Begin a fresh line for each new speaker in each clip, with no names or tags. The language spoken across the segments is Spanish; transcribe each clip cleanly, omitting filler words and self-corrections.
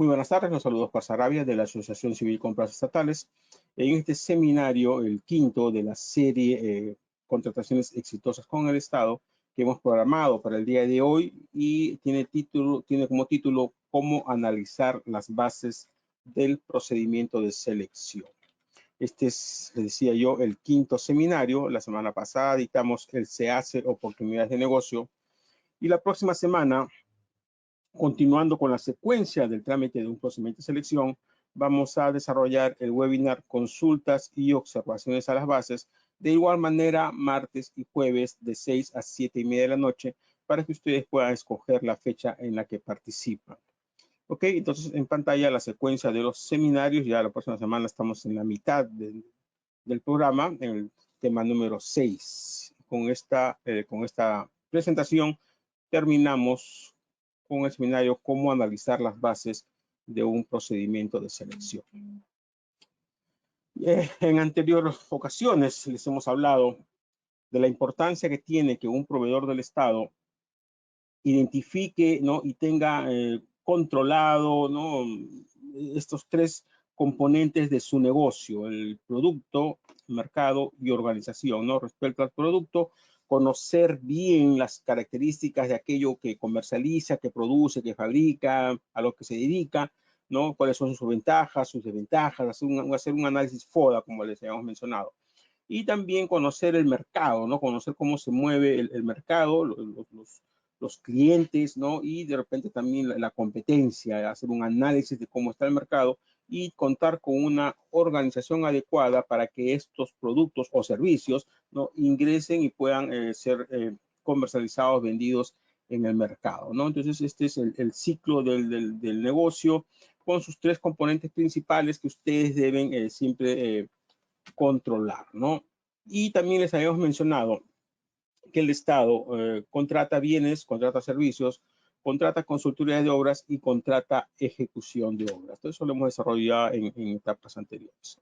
Muy buenas tardes, los saludos Oscar Sarabia de la Asociación Civil Compras Estatales. En este seminario, el quinto de la serie Contrataciones Exitosas con el Estado, que hemos programado para el día de hoy y tiene como título Cómo analizar las bases del procedimiento de selección. Este es, les decía yo, el quinto seminario. La semana pasada dictamos el SEACE, Oportunidades de Negocio, y la próxima semana, continuando con la secuencia del trámite de un procedimiento de selección, vamos a desarrollar el webinar Consultas y Observaciones a las Bases, de igual manera martes y jueves de 6 a 7:30 de la noche, para que ustedes puedan escoger la fecha en la que participan. Ok, entonces en pantalla la secuencia de los seminarios. Ya la próxima semana estamos en la mitad del programa, en el tema número 6. Con esta presentación terminamos con el seminario Cómo analizar las bases de un procedimiento de selección. En anteriores ocasiones les hemos hablado de la importancia que tiene que un proveedor del Estado identifique, ¿no?, y tenga controlado, ¿no?, estos tres componentes de su negocio: el producto, mercado y organización, ¿no? Respecto al producto, conocer bien las características de aquello que comercializa, que produce, que fabrica, a lo que se dedica, ¿no? Cuáles son sus ventajas, sus desventajas, hacer un análisis FODA, como les habíamos mencionado. Y también conocer el mercado, ¿no? Conocer cómo se mueve el mercado, los clientes, ¿no? Y de repente también la competencia, hacer un análisis de cómo está el mercado y contar con una organización adecuada para que estos productos o servicios, ¿no?, ingresen y puedan ser comercializados, vendidos en el mercado, ¿no? Entonces, este es el ciclo del negocio, con sus tres componentes principales que ustedes deben siempre controlar, ¿no? Y también les habíamos mencionado que el Estado contrata bienes, contrata servicios, contrata consultoría de obras y contrata ejecución de obras. Entonces, eso lo hemos desarrollado en etapas anteriores.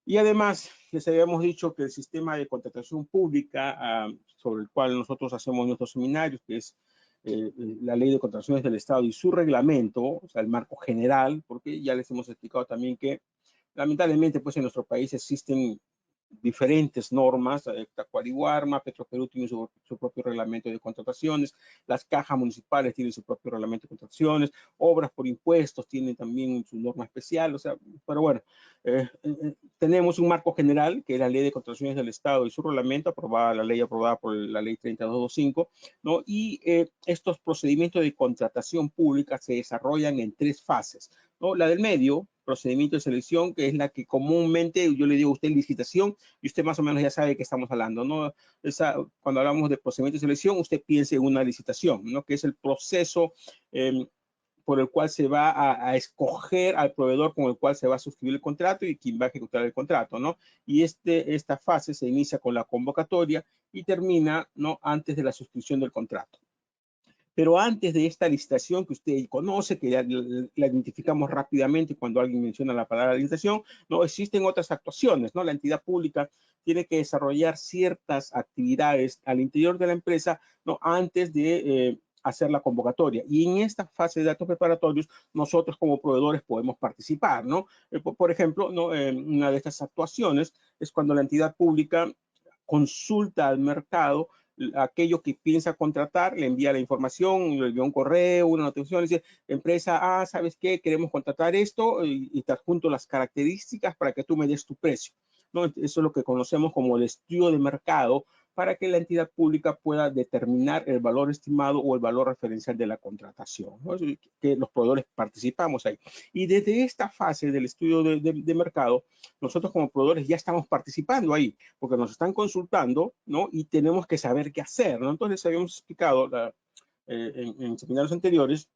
Y además, les habíamos dicho que el sistema de contratación pública, sobre el cual nosotros hacemos nuestros seminarios, que es la Ley de Contrataciones del Estado y su reglamento, o sea, el marco general, porque ya les hemos explicado también que lamentablemente, pues en nuestro país existen diferentes normas. Tacuariguarma, Petroperú tiene su propio reglamento de contrataciones, las cajas municipales tienen su propio reglamento de contrataciones, obras por impuestos tienen también su norma especial, o sea, pero bueno, tenemos un marco general que es la Ley de Contrataciones del Estado y su reglamento, la ley aprobada por la Ley 3225, ¿no? Y estos procedimientos de contratación pública se desarrollan en tres fases, ¿no? La del medio, procedimiento de selección, que es la que comúnmente yo le digo a usted licitación, y usted más o menos ya sabe de qué estamos hablando, ¿no? Cuando hablamos de procedimiento de selección, usted piensa en una licitación, ¿no?, que es el proceso por el cual se va a escoger al proveedor con el cual se va a suscribir el contrato y quien va a ejecutar el contrato, ¿no? Y esta fase se inicia con la convocatoria y termina, ¿no?, antes de la suscripción del contrato. Pero antes de esta licitación que usted conoce, que ya la identificamos rápidamente cuando alguien menciona la palabra licitación, no existen otras actuaciones, ¿no? La entidad pública tiene que desarrollar ciertas actividades al interior de la empresa, ¿no?, antes de hacer la convocatoria. Y en esta fase de datos preparatorios, nosotros como proveedores podemos participar, ¿no? Por ejemplo, ¿no?, una de estas actuaciones es cuando la entidad pública consulta al mercado aquello que piensa contratar, le envía la información, le envía un correo, una notificación, le dice: empresa, ¿sabes qué? Queremos contratar esto, y te adjunto las características para que tú me des tu precio, ¿no? Eso es lo que conocemos como el estudio de mercado, para que la entidad pública pueda determinar el valor estimado o el valor referencial de la contratación, ¿no? Que los proveedores participamos ahí. Y desde esta fase del estudio de mercado, nosotros como proveedores ya estamos participando ahí, porque nos están consultando, ¿no? Y tenemos que saber qué hacer, ¿no? Entonces, habíamos explicado en seminarios anteriores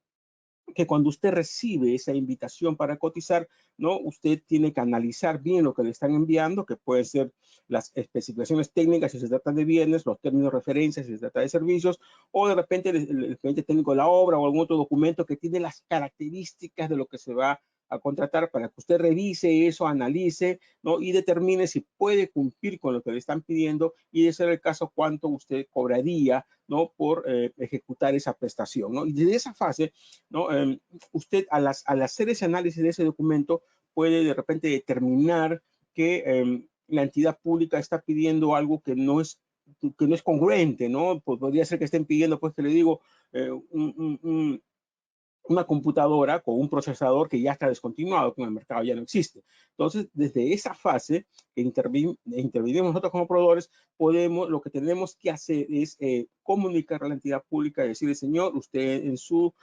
que cuando usted recibe esa invitación para cotizar, ¿no?, usted tiene que analizar bien lo que le están enviando, que pueden ser las especificaciones técnicas si se trata de bienes, los términos de referencia si se trata de servicios, o de repente el expediente técnico de la obra o algún otro documento que tiene las características de lo que se va a contratar para que usted revise eso, analice, ¿no? Y determine si puede cumplir con lo que le están pidiendo y de ser el caso, cuánto usted cobraría, ¿no? Por ejecutar esa prestación, ¿no? Y desde esa fase, ¿no? Usted al hacer ese análisis de ese documento puede de repente determinar que la entidad pública está pidiendo algo que no es congruente, ¿no? Pues podría ser que estén pidiendo, pues que le digo, una computadora con un procesador que ya está descontinuado, que en el mercado ya no existe. Entonces, desde esa fase que intervinimos nosotros como proveedores, lo que tenemos que hacer es comunicar a la entidad pública y decirle, señor, usted en su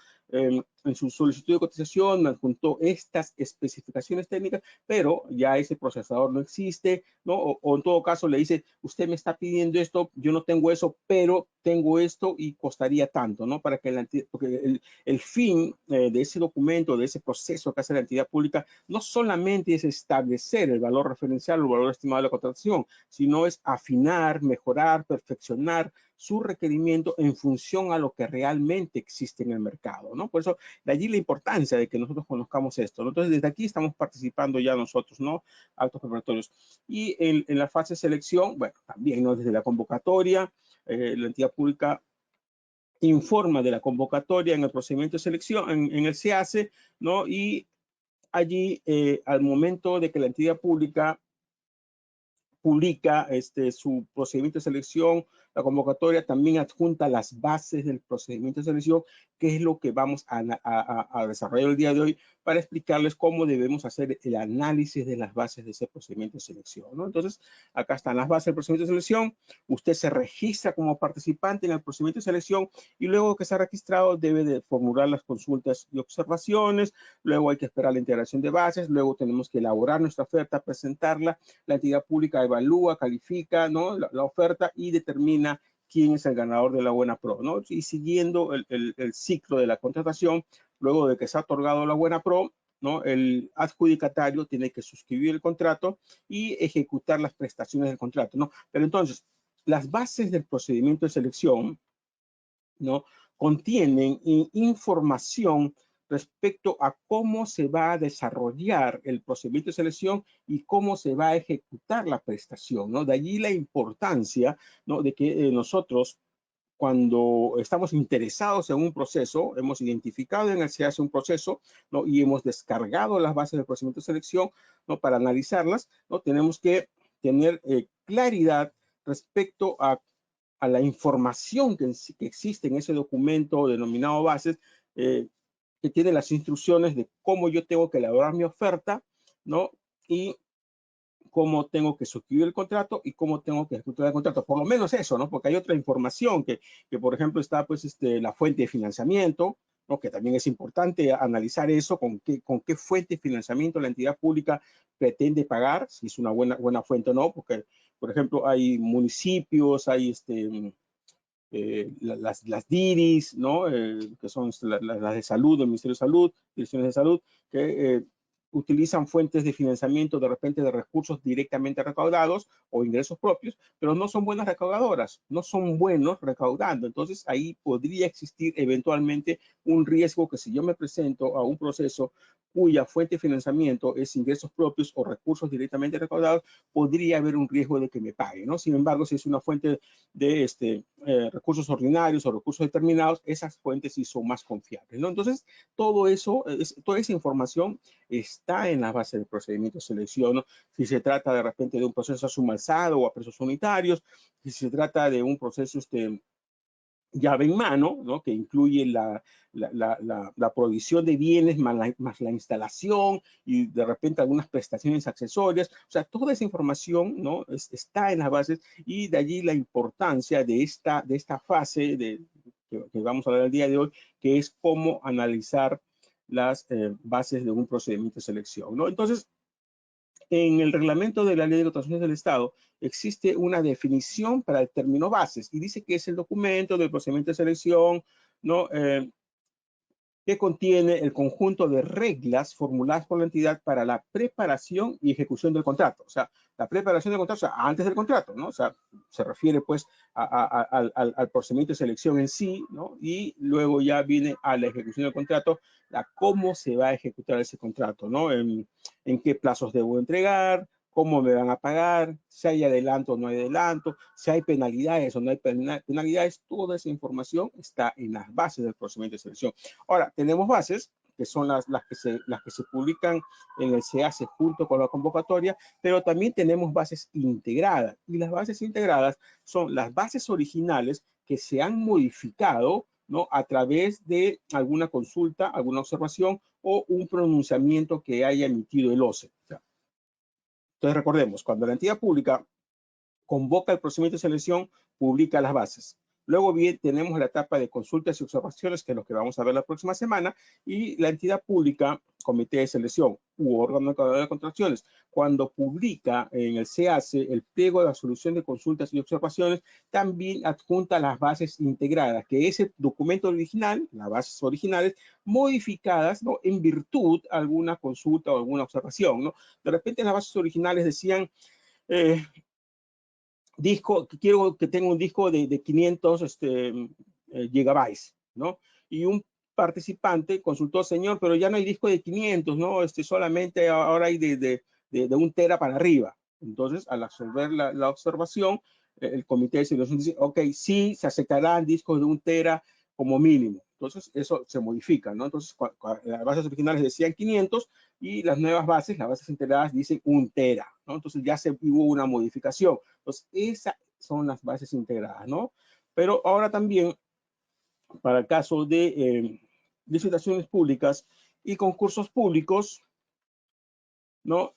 solicitud de cotización me adjuntó estas especificaciones técnicas, pero ya ese procesador no existe, ¿no? O en todo caso le dice, usted me está pidiendo esto, yo no tengo eso, pero tengo esto y costaría tanto, ¿no? Para que porque el fin de ese documento, de ese proceso que hace la entidad pública, no solamente es establecer el valor referencial o el valor estimado de la contratación, sino es afinar, mejorar, perfeccionar su requerimiento en función a lo que realmente existe en el mercado, ¿no? Por eso, de allí la importancia de que nosotros conozcamos esto, ¿no? Entonces, desde aquí estamos participando ya nosotros, ¿no? Actos preparatorios. Y en la fase de selección, bueno, también, ¿no? Desde la convocatoria, la entidad pública informa de la convocatoria en el procedimiento de selección, en el SEACE, ¿no? Y allí, al momento de que la entidad pública publica su procedimiento de selección, la convocatoria también adjunta las bases del procedimiento de selección, que es lo que vamos a desarrollar el día de hoy para explicarles cómo debemos hacer el análisis de las bases de ese procedimiento de selección, ¿no? Entonces, acá están las bases del procedimiento de selección. Usted se registra como participante en el procedimiento de selección y luego que se ha registrado debe de formular las consultas y observaciones. Luego hay que esperar la integración de bases. Luego tenemos que elaborar nuestra oferta, presentarla. La entidad pública evalúa, califica, ¿no? la oferta y determina quién es el ganador de la buena pro, ¿no? Y siguiendo el ciclo de la contratación, luego de que se ha otorgado la buena pro, ¿no? El adjudicatario tiene que suscribir el contrato y ejecutar las prestaciones del contrato, ¿no? Pero entonces, las bases del procedimiento de selección, ¿no? Contienen información respecto a cómo se va a desarrollar el procedimiento de selección y cómo se va a ejecutar la prestación, ¿no? De allí la importancia, ¿no? De que nosotros, cuando estamos interesados en un proceso, hemos identificado en el SEACE un proceso, ¿no? Y hemos descargado las bases del procedimiento de selección, ¿no? Para analizarlas, ¿no? Tenemos que tener claridad respecto a la información que existe en ese documento denominado bases, que tiene las instrucciones de cómo yo tengo que elaborar mi oferta, ¿no? Y cómo tengo que suscribir el contrato y cómo tengo que ejecutar el contrato. Por lo menos eso, ¿no? Porque hay otra información que por ejemplo, está pues la fuente de financiamiento, ¿no? Que también es importante analizar eso, con qué fuente de financiamiento la entidad pública pretende pagar, si es una buena fuente o no, porque, por ejemplo, hay municipios, hay las DIRIs, ¿no? Que son las de salud, del Ministerio de Salud, direcciones de salud, que utilizan fuentes de financiamiento de repente de recursos directamente recaudados o ingresos propios, pero no son buenas recaudadoras, no son buenos recaudando. Entonces ahí podría existir eventualmente un riesgo que si yo me presento a un proceso cuya fuente de financiamiento es ingresos propios o recursos directamente recaudados, podría haber un riesgo de que me pague, ¿no? Sin embargo, si es una fuente de recursos ordinarios o recursos determinados, esas fuentes sí son más confiables, ¿no? Entonces, todo eso, toda esa información está en la base del procedimiento de selección, ¿no? Si se trata de repente de un proceso a suma alzada o a precios unitarios, si se trata de un proceso llave en mano, ¿no? Que incluye la provisión de bienes más la instalación y de repente algunas prestaciones accesorias. O sea, toda esa información, ¿no? Está en las bases y de allí la importancia de esta fase que vamos a hablar el día de hoy, que es cómo analizar las bases de un procedimiento de selección, ¿no? Entonces, en el reglamento de la Ley de Contrataciones del Estado existe una definición para el término bases y dice que es el documento del procedimiento de selección, ¿no? que contiene el conjunto de reglas formuladas por la entidad para la preparación y ejecución del contrato. O sea, la preparación del contrato, o sea, antes del contrato, ¿no? O sea, se refiere pues al procedimiento de selección en sí, ¿no? Y luego ya viene a la ejecución del contrato, a cómo se va a ejecutar ese contrato, ¿no? En qué plazos debo entregar, cómo me van a pagar, si hay adelanto o no hay adelanto, si hay penalidades o no hay penalidades, toda esa información está en las bases del procedimiento de selección. Ahora, tenemos bases que son las que se publican en el SEACE junto con la convocatoria, pero también tenemos bases integradas. Y las bases integradas son las bases originales que se han modificado, ¿no? A través de alguna consulta, alguna observación o un pronunciamiento que haya emitido el OCE. Entonces recordemos, cuando la entidad pública convoca el procedimiento de selección, publica las bases. Luego bien, tenemos la etapa de consultas y observaciones, que es lo que vamos a ver la próxima semana, y la entidad pública, comité de selección u órgano de contrataciones, cuando publica en el SEACE el pliego de la solución de consultas y observaciones, también adjunta las bases integradas, que es el documento original, las bases originales, modificadas, ¿no? En virtud de alguna consulta o alguna observación, ¿no? De repente las bases originales decían, quiero que tenga un disco de 500 gigabytes, ¿no? Y un participante consultó, señor, pero ya no hay disco de 500, ¿no? Solamente ahora hay de 1 tera para arriba. Entonces, al resolver la observación, el comité de selección dice, ok, sí, se aceptarán discos de 1 tera como mínimo. Entonces, eso se modifica, ¿no? Entonces, las bases originales decían 500 y las nuevas bases, las bases integradas, dicen 1 tera, ¿no? Entonces, ya hubo una modificación. Entonces, esas son las bases integradas, ¿no? Pero ahora también, para el caso de licitaciones públicas y concursos públicos, ¿no?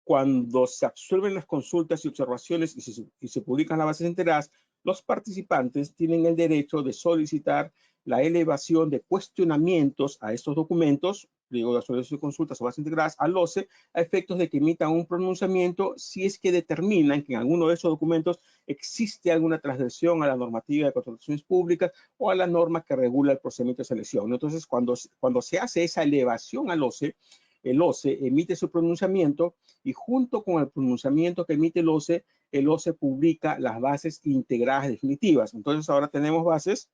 Cuando se absuelven las consultas y observaciones y se publican las bases integradas, los participantes tienen el derecho de solicitar la elevación de cuestionamientos a estos documentos, pliego de absolución de consultas o bases integradas, al OCE, a efectos de que emitan un pronunciamiento si es que determinan que en alguno de esos documentos existe alguna transgresión a la normativa de contrataciones públicas o a la norma que regula el procedimiento de selección. Entonces, cuando se hace esa elevación al OCE, el OCE emite su pronunciamiento y junto con el pronunciamiento que emite el OCE publica las bases integradas definitivas. Entonces ahora tenemos bases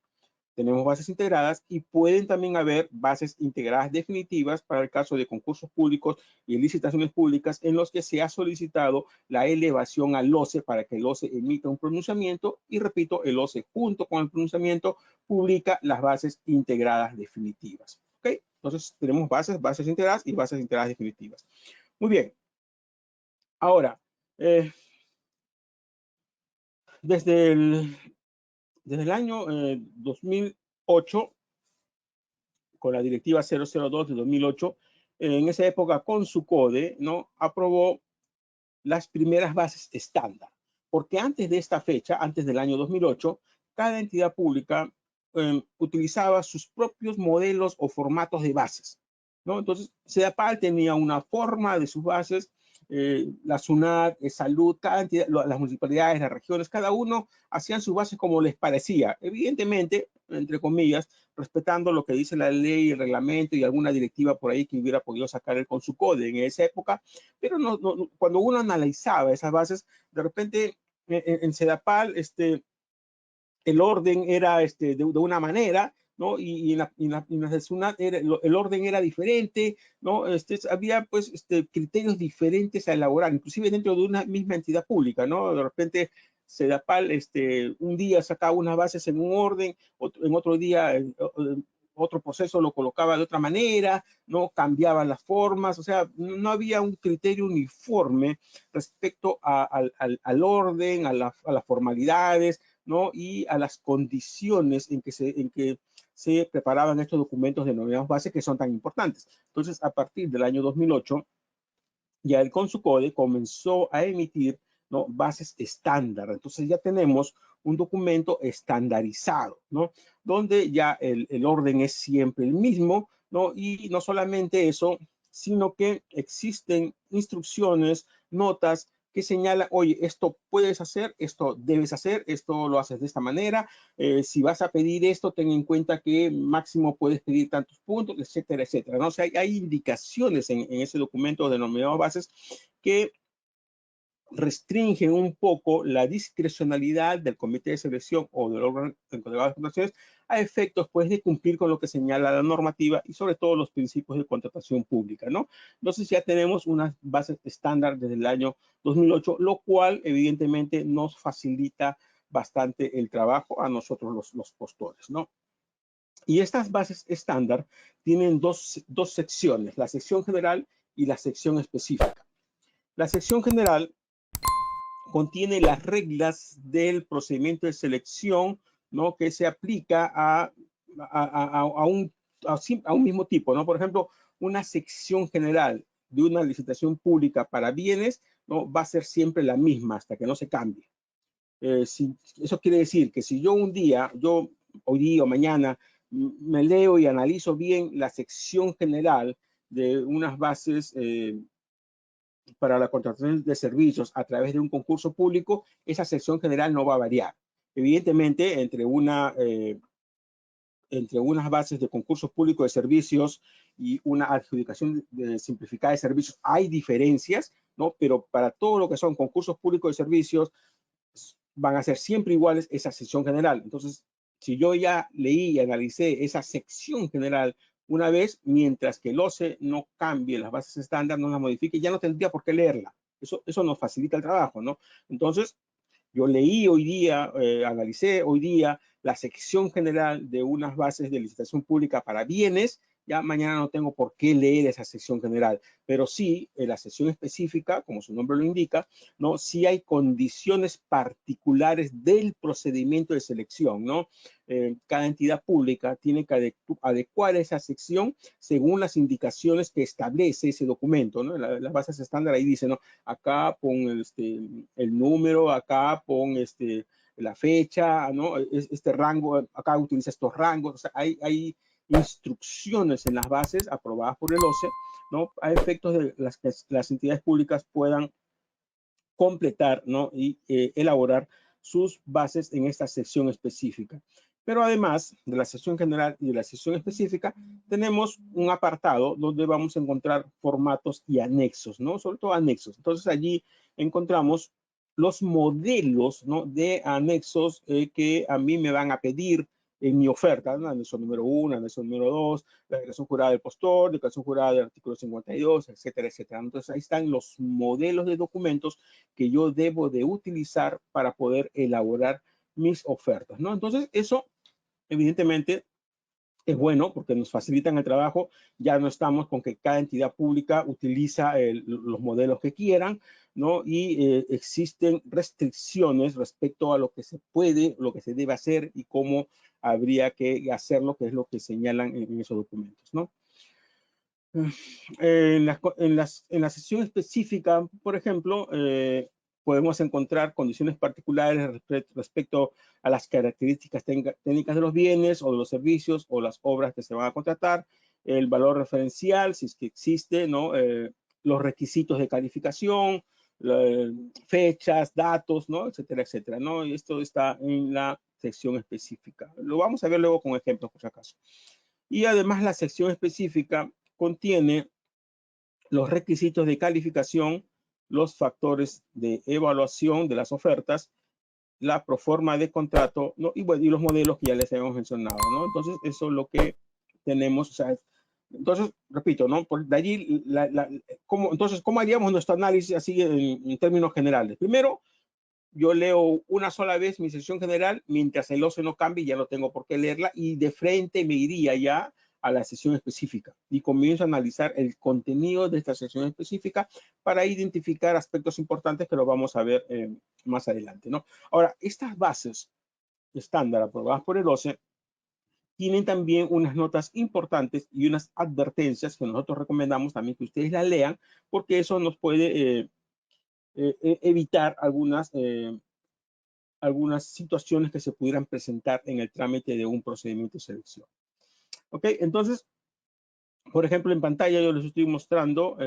integradas y pueden también haber bases integradas definitivas para el caso de concursos públicos y licitaciones públicas en los que se ha solicitado la elevación al OCE para que el OCE emita un pronunciamiento y repito, el OCE junto con el pronunciamiento publica las bases integradas definitivas. ¿Ok? Entonces tenemos bases integradas y bases integradas definitivas. Muy bien. Ahora, desde el año 2008, con la directiva 002 de 2008, en esa época con su CODE, ¿no? Aprobó las primeras bases estándar. Porque antes de esta fecha, antes del año 2008, cada entidad pública utilizaba sus propios modelos o formatos de bases, ¿no? Entonces, SEDAPAL tenía una forma de sus bases, la SUNAT, Salud, cada entidad, las municipalidades, las regiones, cada uno hacían sus bases como les parecía. Evidentemente, entre comillas, respetando lo que dice la ley, el reglamento y alguna directiva por ahí que hubiera podido sacar el CONSUCODE en esa época, pero cuando uno analizaba esas bases, de repente en SEDAPAL el orden era de una manera, ¿no? Y en las de SUNAT el orden era diferente, ¿no? Había pues criterios diferentes a elaborar, inclusive dentro de una misma entidad pública, ¿no? De repente SEDAPAL un día sacaba unas bases en un orden, en otro día otro proceso lo colocaba de otra manera, no cambiaba las formas, o sea, no había un criterio uniforme respecto al orden, a las formalidades, ¿no? Y a las condiciones en que se preparaban estos documentos denominados bases que son tan importantes. Entonces, a partir del año 2008, ya el CONSUCODE comenzó a emitir, ¿no? Bases estándar. Entonces ya tenemos un documento estandarizado, ¿no? Donde ya el orden es siempre el mismo, ¿no? Y no solamente eso, sino que existen instrucciones, notas que señala, oye, esto puedes hacer, esto debes hacer, esto lo haces de esta manera. Si vas a pedir esto, ten en cuenta que máximo puedes pedir tantos puntos, etcétera, etcétera, ¿no? O sea, hay indicaciones en ese documento denominado bases que restringen un poco la discrecionalidad del comité de selección o del órgano encargado de las contrataciones a efectos, pues, de cumplir con lo que señala la normativa y sobre todo los principios de contratación pública, ¿no? Entonces ya tenemos unas bases estándar desde el año 2008, lo cual evidentemente nos facilita bastante el trabajo a nosotros los postores, ¿no? Y estas bases estándar tienen dos secciones, la sección general y la sección específica. La sección general contiene las reglas del procedimiento de selección, ¿no? Que se aplica a un mismo tipo, ¿no? Por ejemplo, una sección general de una licitación pública para bienes, ¿no? Va a ser siempre la misma hasta que no se cambie. Eso quiere decir que si yo hoy día o mañana, me leo y analizo bien la sección general de unas bases para la contratación de servicios a través de un concurso público, esa sección general no va a variar. Evidentemente, entre unas bases de concursos públicos de servicios y una adjudicación simplificada de servicios hay diferencias, ¿no? Pero para todo lo que son concursos públicos de servicios, van a ser siempre iguales esa sección general. Entonces, si yo ya leí y analicé esa sección general una vez, mientras que el OCE no cambie las bases estándar, no las modifique, ya no tendría por qué leerla. Eso nos facilita el trabajo, ¿no? Entonces, yo leí hoy día, analicé hoy día la sección general de unas bases de licitación pública para bienes. Ya mañana no tengo por qué leer esa sección general, pero sí, en la sección específica, como su nombre lo indica, ¿no? Sí hay condiciones particulares del procedimiento de selección, ¿no? Cada entidad pública tiene que adecuar esa sección según las indicaciones que establece ese documento, ¿no? Las bases estándar ahí dice, ¿no? Acá pon el número, acá pon la fecha, ¿no? Este rango, acá utiliza estos rangos, o sea, hay instrucciones en las bases aprobadas por el OCE, ¿no? A efectos de que las entidades públicas puedan completar, ¿no? Y elaborar sus bases en esta sección específica. Pero además de la sección general y de la sección específica, tenemos un apartado donde vamos a encontrar formatos y anexos, ¿no? Sobre todo anexos. Entonces allí encontramos los modelos, ¿no? De anexos que a mí me van a pedir en mi oferta, ¿no? Anexo número 1, anexo número 2, la declaración jurada del postor, declaración jurada del artículo 52, etcétera, etcétera. Entonces ahí están los modelos de documentos que yo debo de utilizar para poder elaborar mis ofertas, ¿no? Entonces eso evidentemente es bueno porque nos facilitan el trabajo. Ya no estamos con que cada entidad pública utiliza los modelos que quieran, ¿no? Y existen restricciones respecto a lo que se puede, lo que se debe hacer y cómo habría que hacerlo, que es lo que señalan en esos documentos, ¿no? En la sesión específica, por ejemplo, podemos encontrar condiciones particulares respecto a las características técnicas de los bienes o de los servicios o las obras que se van a contratar, el valor referencial, si es que existe, ¿no? Los requisitos de calificación, fechas, datos, ¿no? Etcétera, etcétera, ¿no? Y esto está en la sección específica. Lo vamos a ver luego con ejemplos, por si acaso. Y además la sección específica contiene los requisitos de calificación, los factores de evaluación de las ofertas, la proforma de contrato, ¿no? Y, bueno, y los modelos que ya les hemos mencionado, ¿no? Entonces, eso es lo que tenemos. O sea, entonces, repito, ¿no? Por de allí, entonces, ¿cómo haríamos nuestro análisis así en términos generales? Primero, yo leo una sola vez mi sección general, mientras el OCE no cambie, ya no tengo por qué leerla, y de frente me iría ya a la sesión específica y comienzo a analizar el contenido de esta sesión específica para identificar aspectos importantes que lo vamos a ver más adelante, ¿no? Ahora, estas bases estándar aprobadas por el OCE tienen también unas notas importantes y unas advertencias que nosotros recomendamos también que ustedes la lean, porque eso nos puede evitar algunas situaciones que se pudieran presentar en el trámite de un procedimiento de selección. Ok, entonces, por ejemplo, en pantalla yo les estoy mostrando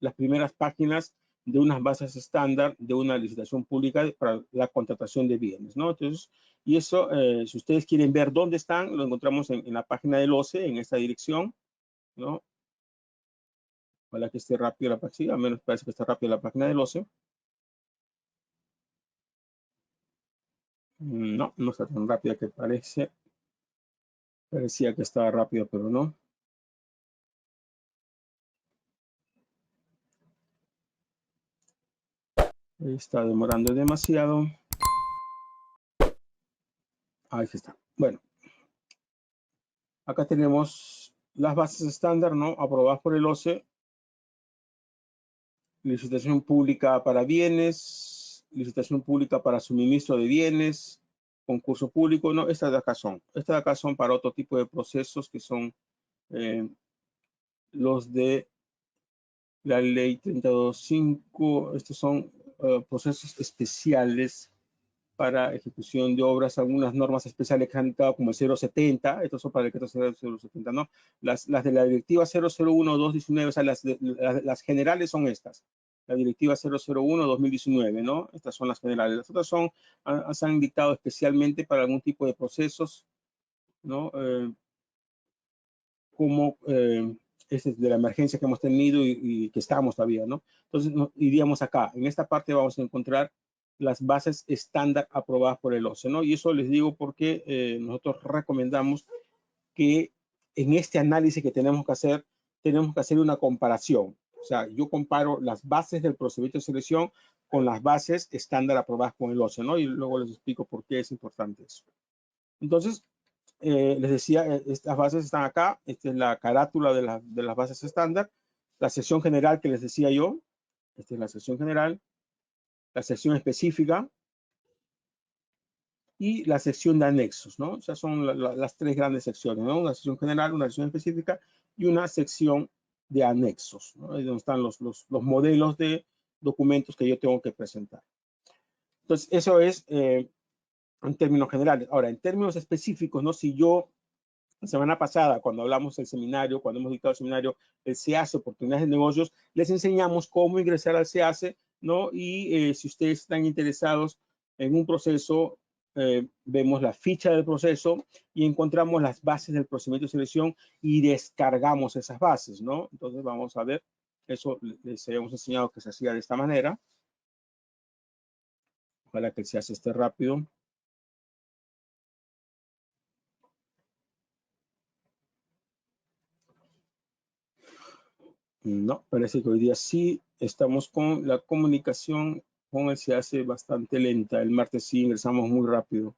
las primeras páginas de unas bases estándar de una licitación pública para la contratación de bienes, ¿no? Entonces, y eso, si ustedes quieren ver dónde están, lo encontramos en la página del OCE, en esta dirección, ¿no? Ojalá que esté rápido la página, al menos parece que está rápido la página del OCE. No, no está tan rápida que parece. Parecía que estaba rápido, pero no. Está demorando demasiado. Ahí está. Bueno, acá tenemos las bases estándar, ¿no? Aprobadas por el OCE. Licitación pública para bienes, licitación pública para suministro de bienes, concurso público, no, estas de acá son. Estas de acá son para otro tipo de procesos que son los de la ley 325. Estos son procesos especiales para ejecución de obras, algunas normas especiales que han dictado como el 070, estos son para el decreto 070, ¿no? Las de la directiva 001-2019, o sea, las generales son estas. La directiva 001-2019, ¿no? Estas son las generales. Las otras son, se han dictado especialmente para algún tipo de procesos, ¿no? Como de la emergencia que hemos tenido y que estamos todavía, ¿no? Entonces, iríamos acá. En esta parte vamos a encontrar las bases estándar aprobadas por el OCE, ¿no? Y eso les digo porque nosotros recomendamos que en este análisis que tenemos que hacer una comparación. O sea, yo comparo las bases del procedimiento de selección con las bases estándar aprobadas con el OCE, ¿no? Y luego les explico por qué es importante eso. Entonces, les decía, estas bases están acá. Esta es la carátula de las bases estándar. La sección general que les decía yo. Esta es la sección general. La sección específica. Y la sección de anexos, ¿no? O sea, son las tres grandes secciones, ¿no? Una sección general, una sección específica y una sección de anexos, ¿no? Ahí donde están los modelos de documentos que yo tengo que presentar. Entonces, eso es en términos generales. Ahora, en términos específicos, ¿no? Si yo la semana pasada, cuando hablamos del seminario, cuando hemos dictado el seminario, el SEACE, Oportunidades de Negocios, les enseñamos cómo ingresar al SEACE, ¿no? Y si ustedes están interesados en un proceso, vemos la ficha del proceso y encontramos las bases del procedimiento de selección y descargamos esas bases, ¿no? Entonces vamos a ver, eso les habíamos enseñado que se hacía de esta manera. Ojalá que el SEACE esté rápido. No, parece que hoy día sí estamos con la comunicación con el SEACE bastante lenta. El martes sí ingresamos muy rápido.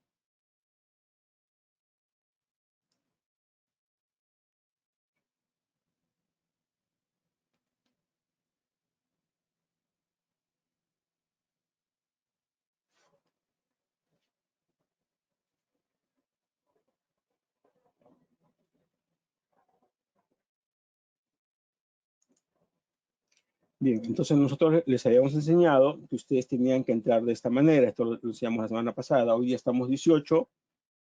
Bien, entonces nosotros les habíamos enseñado que ustedes tenían que entrar de esta manera. Esto lo enseñamos la semana pasada. Hoy día estamos 18.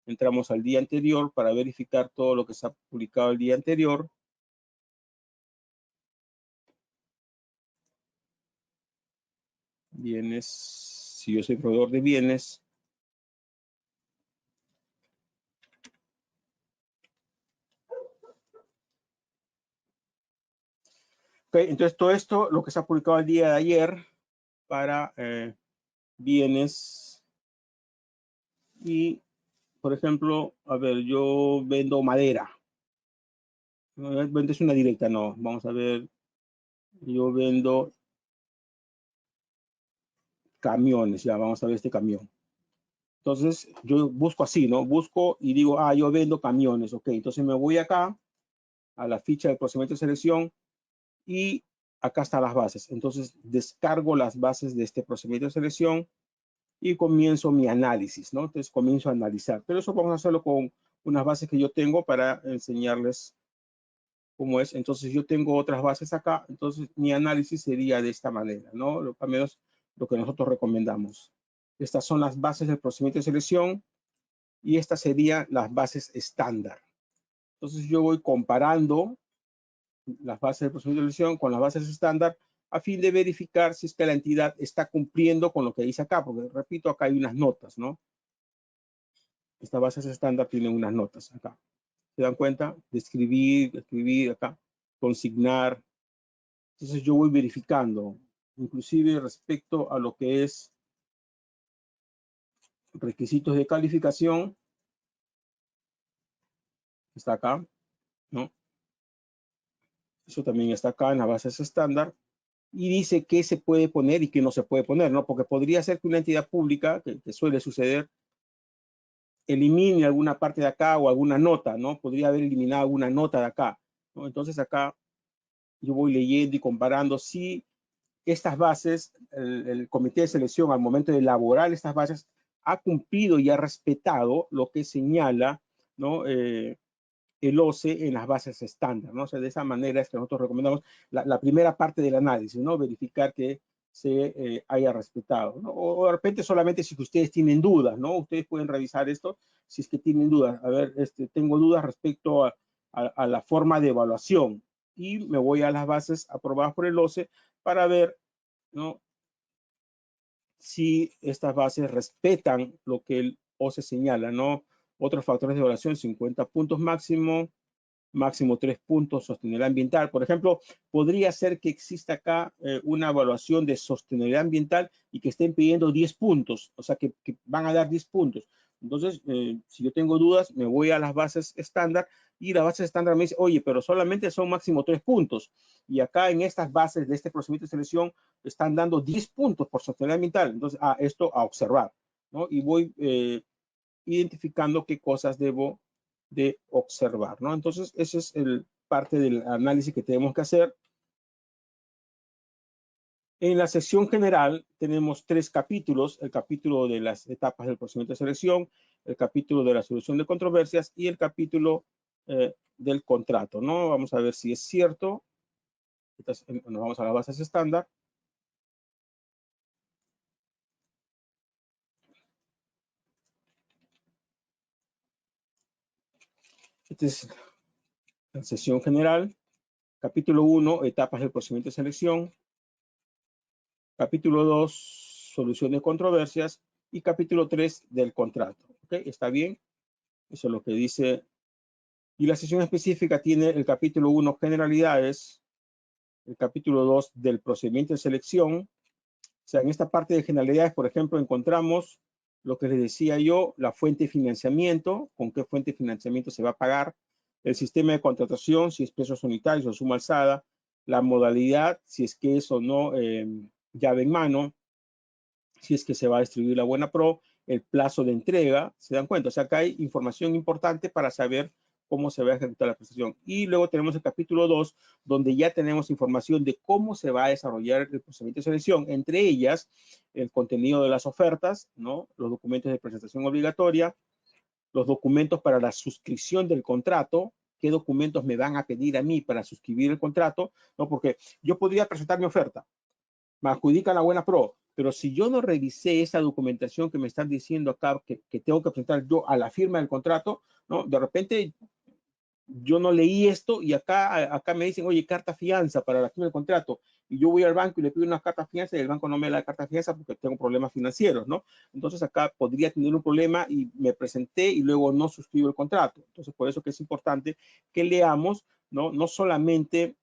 Entramos al día anterior para verificar todo lo que se ha publicado el día anterior. Bienes, si yo soy proveedor de bienes. Okay, entonces todo esto, lo que se ha publicado el día de ayer para bienes y, por ejemplo, a ver, yo vendo madera. Es una directa, no. Vamos a ver, yo vendo camiones, ya vamos a ver este camión. Entonces, yo busco así, ¿no? Busco y digo, yo vendo camiones, ok. Entonces me voy acá a la ficha de procedimiento de selección y acá están las bases. Entonces, descargo las bases de este procedimiento de selección y comienzo mi análisis, ¿no? Entonces, comienzo a analizar. Pero eso vamos a hacerlo con unas bases que yo tengo para enseñarles cómo es. Entonces, yo tengo otras bases acá. Entonces, mi análisis sería de esta manera, ¿no? Al menos lo que nosotros recomendamos. Estas son las bases del procedimiento de selección y estas serían las bases estándar. Entonces yo voy comparando las bases de procedimiento de selección con las bases estándar a fin de verificar si es que la entidad está cumpliendo con lo que dice acá, porque repito, acá hay unas notas, ¿no? Estas bases estándar tienen unas notas acá. ¿Se dan cuenta? Describir, escribir acá, consignar. Entonces yo voy verificando, inclusive respecto a lo que es requisitos de calificación, está acá, ¿no? Eso también está acá en las bases estándar. Y dice qué se puede poner y qué no se puede poner, ¿no? Porque podría ser que una entidad pública, que suele suceder, elimine alguna parte de acá o alguna nota, ¿no? Podría haber eliminado alguna nota de acá, ¿no? Entonces acá yo voy leyendo y comparando si estas bases, el comité de selección al momento de elaborar estas bases ha cumplido y ha respetado lo que señala, ¿no? El OCE en las bases estándar, ¿no? O sea, de esa manera es que nosotros recomendamos la primera parte del análisis, ¿no? Verificar que se haya respetado, ¿no? O de repente solamente si ustedes tienen dudas, ¿no? Ustedes pueden revisar esto si es que tienen dudas. A ver, tengo dudas respecto a la forma de evaluación y me voy a las bases aprobadas por el OCE para ver, ¿no? Si estas bases respetan lo que el OCE señala, ¿no? Otros factores de evaluación, 50 puntos máximo 3 puntos, sostenibilidad ambiental. Por ejemplo, podría ser que exista acá una evaluación de sostenibilidad ambiental y que estén pidiendo 10 puntos, o sea, que van a dar 10 puntos. Entonces, si yo tengo dudas, me voy a las bases estándar y la base estándar me dice, oye, pero solamente son máximo 3 puntos. Y acá en estas bases de este procedimiento de selección están dando 10 puntos por sostenibilidad ambiental. Entonces, esto a observar, ¿no? Y voy identificando qué cosas debo de observar, ¿no? Entonces, ese es parte del análisis que tenemos que hacer. En la sección general tenemos 3 capítulos, el capítulo de las etapas del procedimiento de selección, el capítulo de la solución de controversias y el capítulo del contrato, ¿no? Vamos a ver si es cierto. Entonces, nos vamos a las bases estándar. Esta es la sesión general. Capítulo 1, etapas del procedimiento de selección. Capítulo 2, solución de controversias. Y capítulo 3 del contrato. ¿Ok? ¿Está bien? Eso es lo que dice. Y la sesión específica tiene el capítulo 1, generalidades. El capítulo 2 del procedimiento de selección. O sea, en esta parte de generalidades, por ejemplo, encontramos lo que les decía yo, la fuente de financiamiento, con qué fuente de financiamiento se va a pagar, el sistema de contratación, si es precios unitarios o suma alzada, la modalidad, si es que es o no llave en mano, si es que se va a distribuir la buena pro, el plazo de entrega, ¿se dan cuenta? O sea, acá hay información importante para saber cómo se va a ejecutar la prestación. Y luego tenemos el capítulo 2, donde ya tenemos información de cómo se va a desarrollar el procedimiento de selección, entre ellas el contenido de las ofertas, ¿no? Los documentos de presentación obligatoria, los documentos para la suscripción del contrato, qué documentos me van a pedir a mí para suscribir el contrato, ¿no? Porque yo podría presentar mi oferta, me adjudican la buena pro, pero si yo no revisé esa documentación que me están diciendo acá que tengo que presentar yo a la firma del contrato, ¿no? De repente yo no leí esto y acá me dicen, oye, carta fianza para la firma del contrato, y yo voy al banco y le pido una carta fianza y el banco no me da la carta fianza porque tengo problemas financieros, ¿no? Entonces acá podría tener un problema y me presenté y luego no suscribo el contrato. Entonces por eso que es importante que leamos, ¿no? No solamente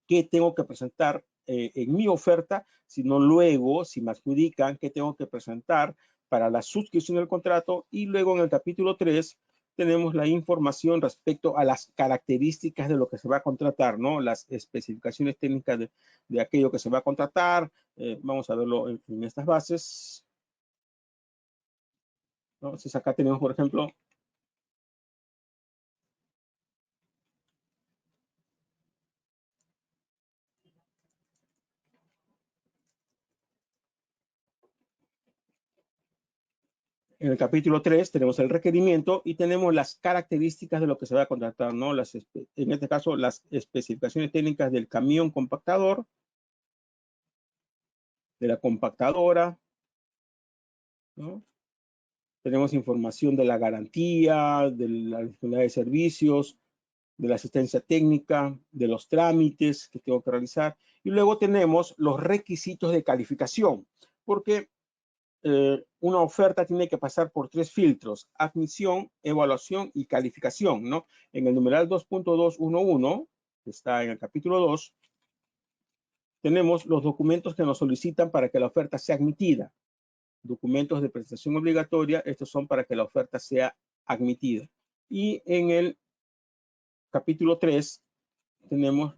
qué tengo que presentar en mi oferta, sino luego, si me adjudican, qué tengo que presentar para la suscripción del contrato. Y luego en el capítulo 3 tenemos la información respecto a las características de lo que se va a contratar, ¿no? Las especificaciones técnicas de aquello que se va a contratar. Vamos a verlo en estas bases, ¿no? Entonces acá tenemos, por ejemplo, en el capítulo 3 tenemos el requerimiento y tenemos las características de lo que se va a contratar, ¿no? En este caso, las especificaciones técnicas del camión compactador, de la compactadora, ¿no? Tenemos información de la garantía, de la disponibilidad de servicios, de la asistencia técnica, de los trámites que tengo que realizar. Y luego tenemos los requisitos de calificación, porque una oferta tiene que pasar por 3 filtros: admisión, evaluación y calificación, ¿no? En el numeral 2.211, que está en el capítulo 2, tenemos los documentos que nos solicitan para que la oferta sea admitida. Documentos de prestación obligatoria, estos son para que la oferta sea admitida. Y en el capítulo 3 tenemos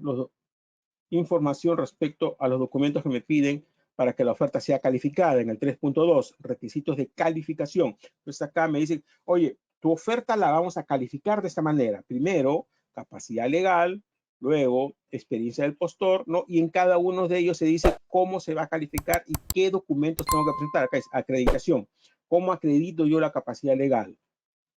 información respecto a los documentos que me piden para que la oferta sea calificada. En el 3.2, requisitos de calificación. Entonces acá me dicen, oye, tu oferta la vamos a calificar de esta manera. Primero, capacidad legal, luego experiencia del postor, ¿no? Y en cada uno de ellos se dice cómo se va a calificar y qué documentos tengo que presentar. Acá es acreditación. ¿Cómo acredito yo la capacidad legal?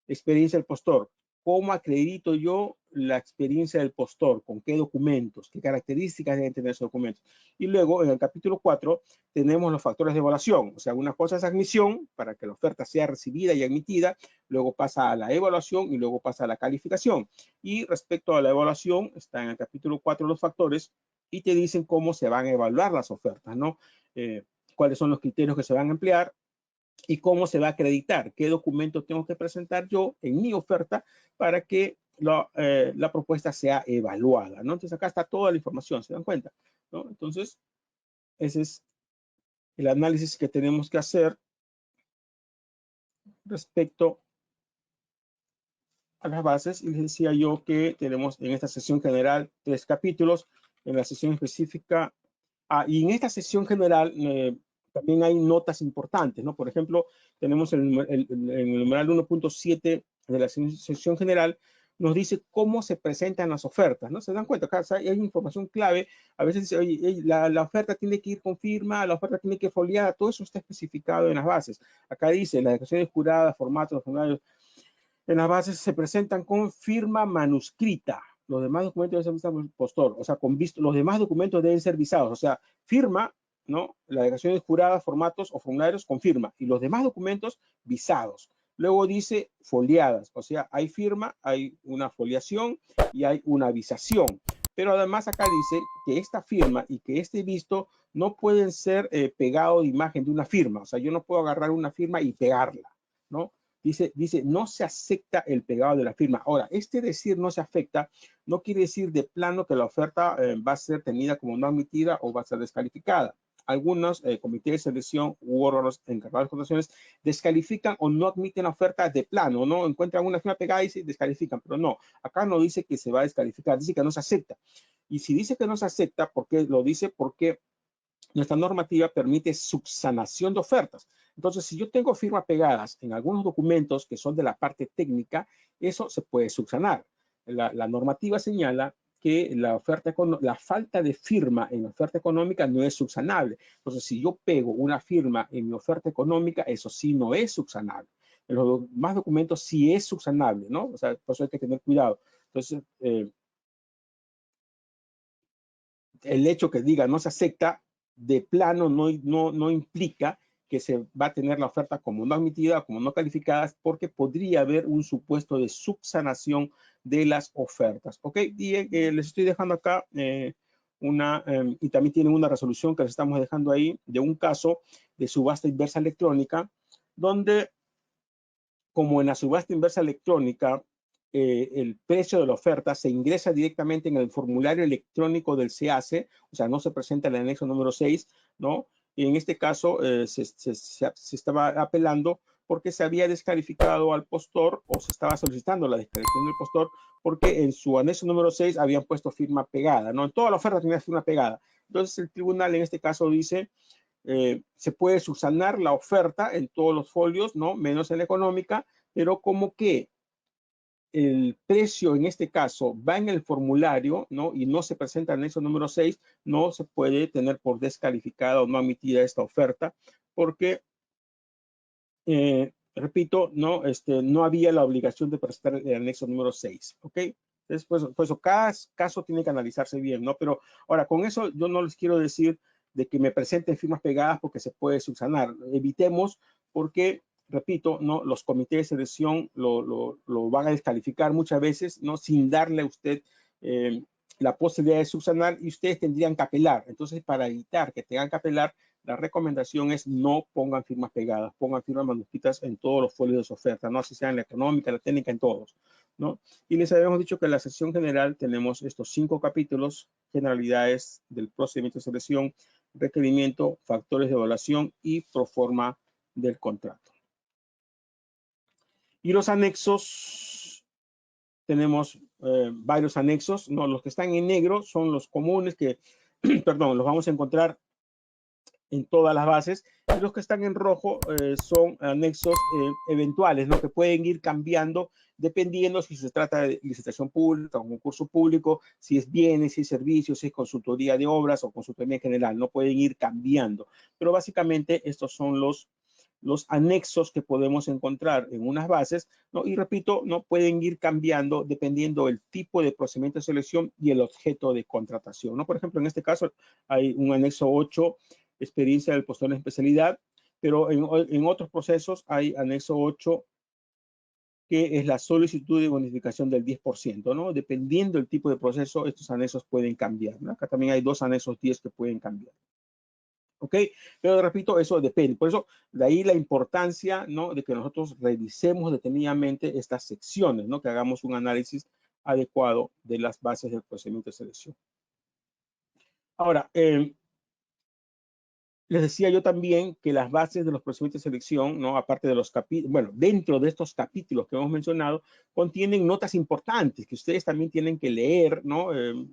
Experiencia del postor. ¿Cómo acredito yo la experiencia del postor? ¿Con qué documentos? ¿Qué características deben tener esos documentos? Y luego, en el capítulo 4, tenemos los factores de evaluación. O sea, una cosa es admisión, para que la oferta sea recibida y admitida. Luego pasa a la evaluación y luego pasa a la calificación. Y respecto a la evaluación, está en el capítulo 4 los factores y te dicen cómo se van a evaluar las ofertas, ¿no? Cuáles son los criterios que se van a emplear y cómo se va a acreditar, qué documentos tengo que presentar yo en mi oferta para que la propuesta sea evaluada, ¿no? Entonces acá está toda la información, ¿se dan cuenta? ¿No? Entonces, ese es el análisis que tenemos que hacer respecto a las bases. Y les decía yo que tenemos en esta sesión general 3 capítulos, en la sesión específica. Y en esta sesión general también hay notas importantes, ¿no? Por ejemplo, tenemos el numeral 1.7 de la sesión general, nos dice cómo se presentan las ofertas, ¿no? Se dan cuenta, acá hay información clave. A veces dice, oye, la oferta tiene que ir con firma, la oferta tiene que ir foliada, todo eso está especificado en las bases. Acá dice, las declaraciones juradas, formatos, los formularios, en las bases se presentan con firma manuscrita. Los demás documentos deben ser visados por el postor. O sea, los demás documentos deben ser visados. O sea, firma, ¿no? Las declaraciones juradas, formatos o formularios con firma. Y los demás documentos visados. Luego dice foliadas. O sea, hay firma, hay una foliación y hay una visación. Pero además acá dice que esta firma y que este visto no pueden ser pegados de imagen de una firma. O sea, yo no puedo agarrar una firma y pegarla, ¿no? Dice, no se acepta el pegado de la firma. Ahora, decir no se afecta no quiere decir de plano que la oferta va a ser tenida como no admitida o va a ser descalificada. Algunos comités de selección u órganos encargados de contrataciones descalifican o no admiten la oferta de plano, no encuentran una firma pegada y se descalifican, pero no, acá no dice que se va a descalificar, dice que no se acepta. Y si dice que no se acepta, ¿por qué lo dice? Porque nuestra normativa permite subsanación de ofertas. Entonces, si yo tengo firmas pegadas en algunos documentos que son de la parte técnica, eso se puede subsanar. La normativa señala que la falta de firma en la oferta económica no es subsanable. Entonces, si yo pego una firma en mi oferta económica, eso sí no es subsanable. En los demás documentos sí es subsanable, ¿no? O sea, por eso hay que tener cuidado. Entonces, el hecho que diga no se acepta de plano no implica que se va a tener la oferta como no admitida o como no calificada, porque podría haber un supuesto de subsanación de las ofertas. ¿Ok? Y les estoy dejando acá y también tienen una resolución que les estamos dejando ahí de un caso de subasta inversa electrónica, donde como en la subasta inversa electrónica, el precio de la oferta se ingresa directamente en el formulario electrónico del SEACE, o sea, no se presenta en el anexo número 6, ¿no? Y en este caso se estaba apelando porque se había descalificado al postor o se estaba solicitando la descalificación del postor porque en su anexo número 6 habían puesto firma pegada, ¿no? En toda la oferta tenía firma pegada. Entonces el tribunal en este caso dice, se puede subsanar la oferta en todos los folios, ¿no? Menos en la económica, pero como que el precio en este caso va en el formulario, ¿no? Y no se presenta en el anexo número 6, no se puede tener por descalificada o no admitida esta oferta, porque, repito, no había la obligación de presentar el anexo número 6, ¿ok? Entonces, pues cada caso tiene que analizarse bien, ¿no? Pero ahora, con eso yo no les quiero decir de que me presenten firmas pegadas porque se puede subsanar. Evitemos porque, repito, ¿no? Los comités de selección lo van a descalificar muchas veces, ¿no? Sin darle a usted la posibilidad de subsanar y ustedes tendrían que apelar. Entonces, para evitar que tengan que apelar, la recomendación es no pongan firmas pegadas, pongan firmas manuscritas en todos los folios de su oferta, no así sea en la económica, la técnica, en todos, ¿no? Y les habíamos dicho que en la sección general tenemos estos 5 capítulos: generalidades del procedimiento de selección, requerimiento, factores de evaluación y proforma del contrato. Y los anexos, tenemos varios anexos, ¿no? Los que están en negro son los comunes que, perdón, los vamos a encontrar en todas las bases, y los que están en rojo son anexos eventuales, ¿no? Que pueden ir cambiando dependiendo si se trata de licitación pública o concurso público, si es bienes, si es servicios, si es consultoría de obras o consultoría en general, no pueden ir cambiando. Pero básicamente estos son los anexos que podemos encontrar en unas bases, ¿no? Y repito, no pueden ir cambiando dependiendo del tipo de procedimiento de selección y el objeto de contratación, ¿no? Por ejemplo, en este caso hay un anexo 8, experiencia del postor en especialidad, pero en otros procesos hay anexo 8, que es la solicitud de bonificación del 10%, ¿no? Dependiendo del tipo de proceso, estos anexos pueden cambiar, ¿no? Acá también hay 2 anexos 10 que pueden cambiar. ¿Ok? Pero repito, eso depende. Por eso, de ahí la importancia, ¿no? De que nosotros revisemos detenidamente estas secciones, ¿no? Que hagamos un análisis adecuado de las bases del procedimiento de selección. Ahora, les decía yo también que las bases de los procedimientos de selección, ¿no? Aparte de los capítulos, bueno, dentro de estos capítulos que hemos mencionado, contienen notas importantes que ustedes también tienen que leer, ¿no?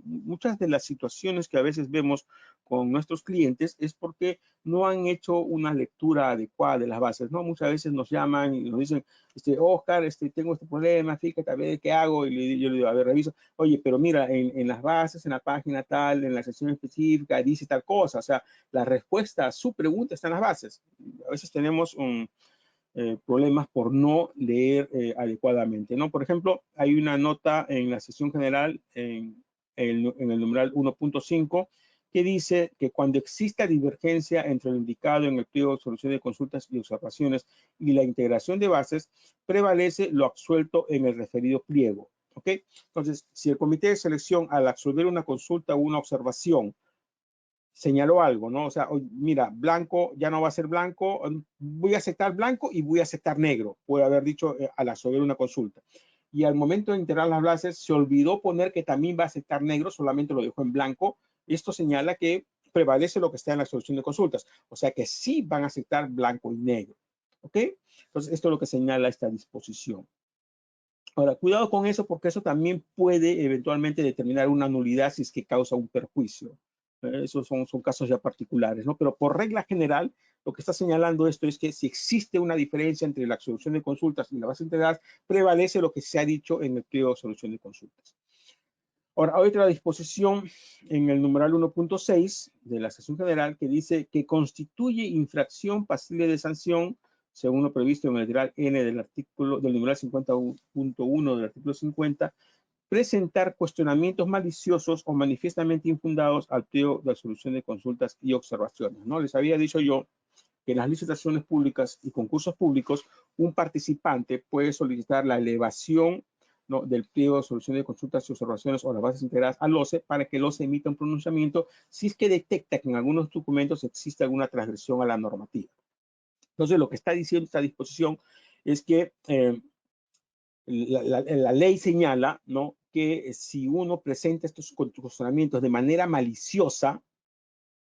Muchas de las situaciones que a veces vemos con nuestros clientes es porque no han hecho una lectura adecuada de las bases, ¿no? Muchas veces nos llaman y nos dicen, Oscar, tengo este problema, fíjate, a ver qué hago, y yo le digo, a ver, reviso, oye, pero mira, en las bases, en la página tal, en la sección específica, dice tal cosa, o sea, la respuesta a su pregunta está en las bases. A veces tenemos problemas por no leer adecuadamente, ¿no? Por ejemplo, hay una nota en la sección general, en el numeral 1.5, que dice que cuando exista divergencia entre lo indicado en el pliego de solución de consultas y observaciones y la integración de bases, prevalece lo absuelto en el referido pliego. ¿Ok? Entonces, si el comité de selección, al absolver una consulta o una observación, señaló algo, ¿no? O sea, mira, blanco ya no va a ser blanco, voy a aceptar blanco y voy a aceptar negro, puede haber dicho al absolver una consulta. Y al momento de integrar las bases, se olvidó poner que también va a aceptar negro, solamente lo dejó en blanco. Esto señala que prevalece lo que está en la solución de consultas, o sea que sí van a aceptar blanco y negro, ¿ok? Entonces, esto es lo que señala esta disposición. Ahora, cuidado con eso, porque eso también puede eventualmente determinar una nulidad si es que causa un perjuicio. Esos son casos ya particulares, ¿no? Pero por regla general, lo que está señalando esto es que si existe una diferencia entre la solución de consultas y la base integral, prevalece lo que se ha dicho en el pliego de solución de consultas. Ahora, hay otra disposición en el numeral 1.6 de la sección general que dice que constituye infracción pasible de sanción, según lo previsto en el literal N del artículo del numeral 50.1 del artículo 50, presentar cuestionamientos maliciosos o manifiestamente infundados al pliego de solución de consultas y observaciones, ¿no? Les había dicho yo que en las licitaciones públicas y concursos públicos, un participante puede solicitar la elevación, ¿no?, del pliego de solución de consultas y observaciones o las bases integradas al OCE para que el OCE emita un pronunciamiento si es que detecta que en algunos documentos existe alguna transgresión a la normativa. Entonces, lo que está diciendo esta disposición es que la ley señala, ¿no?, que si uno presenta estos cuestionamientos de manera maliciosa,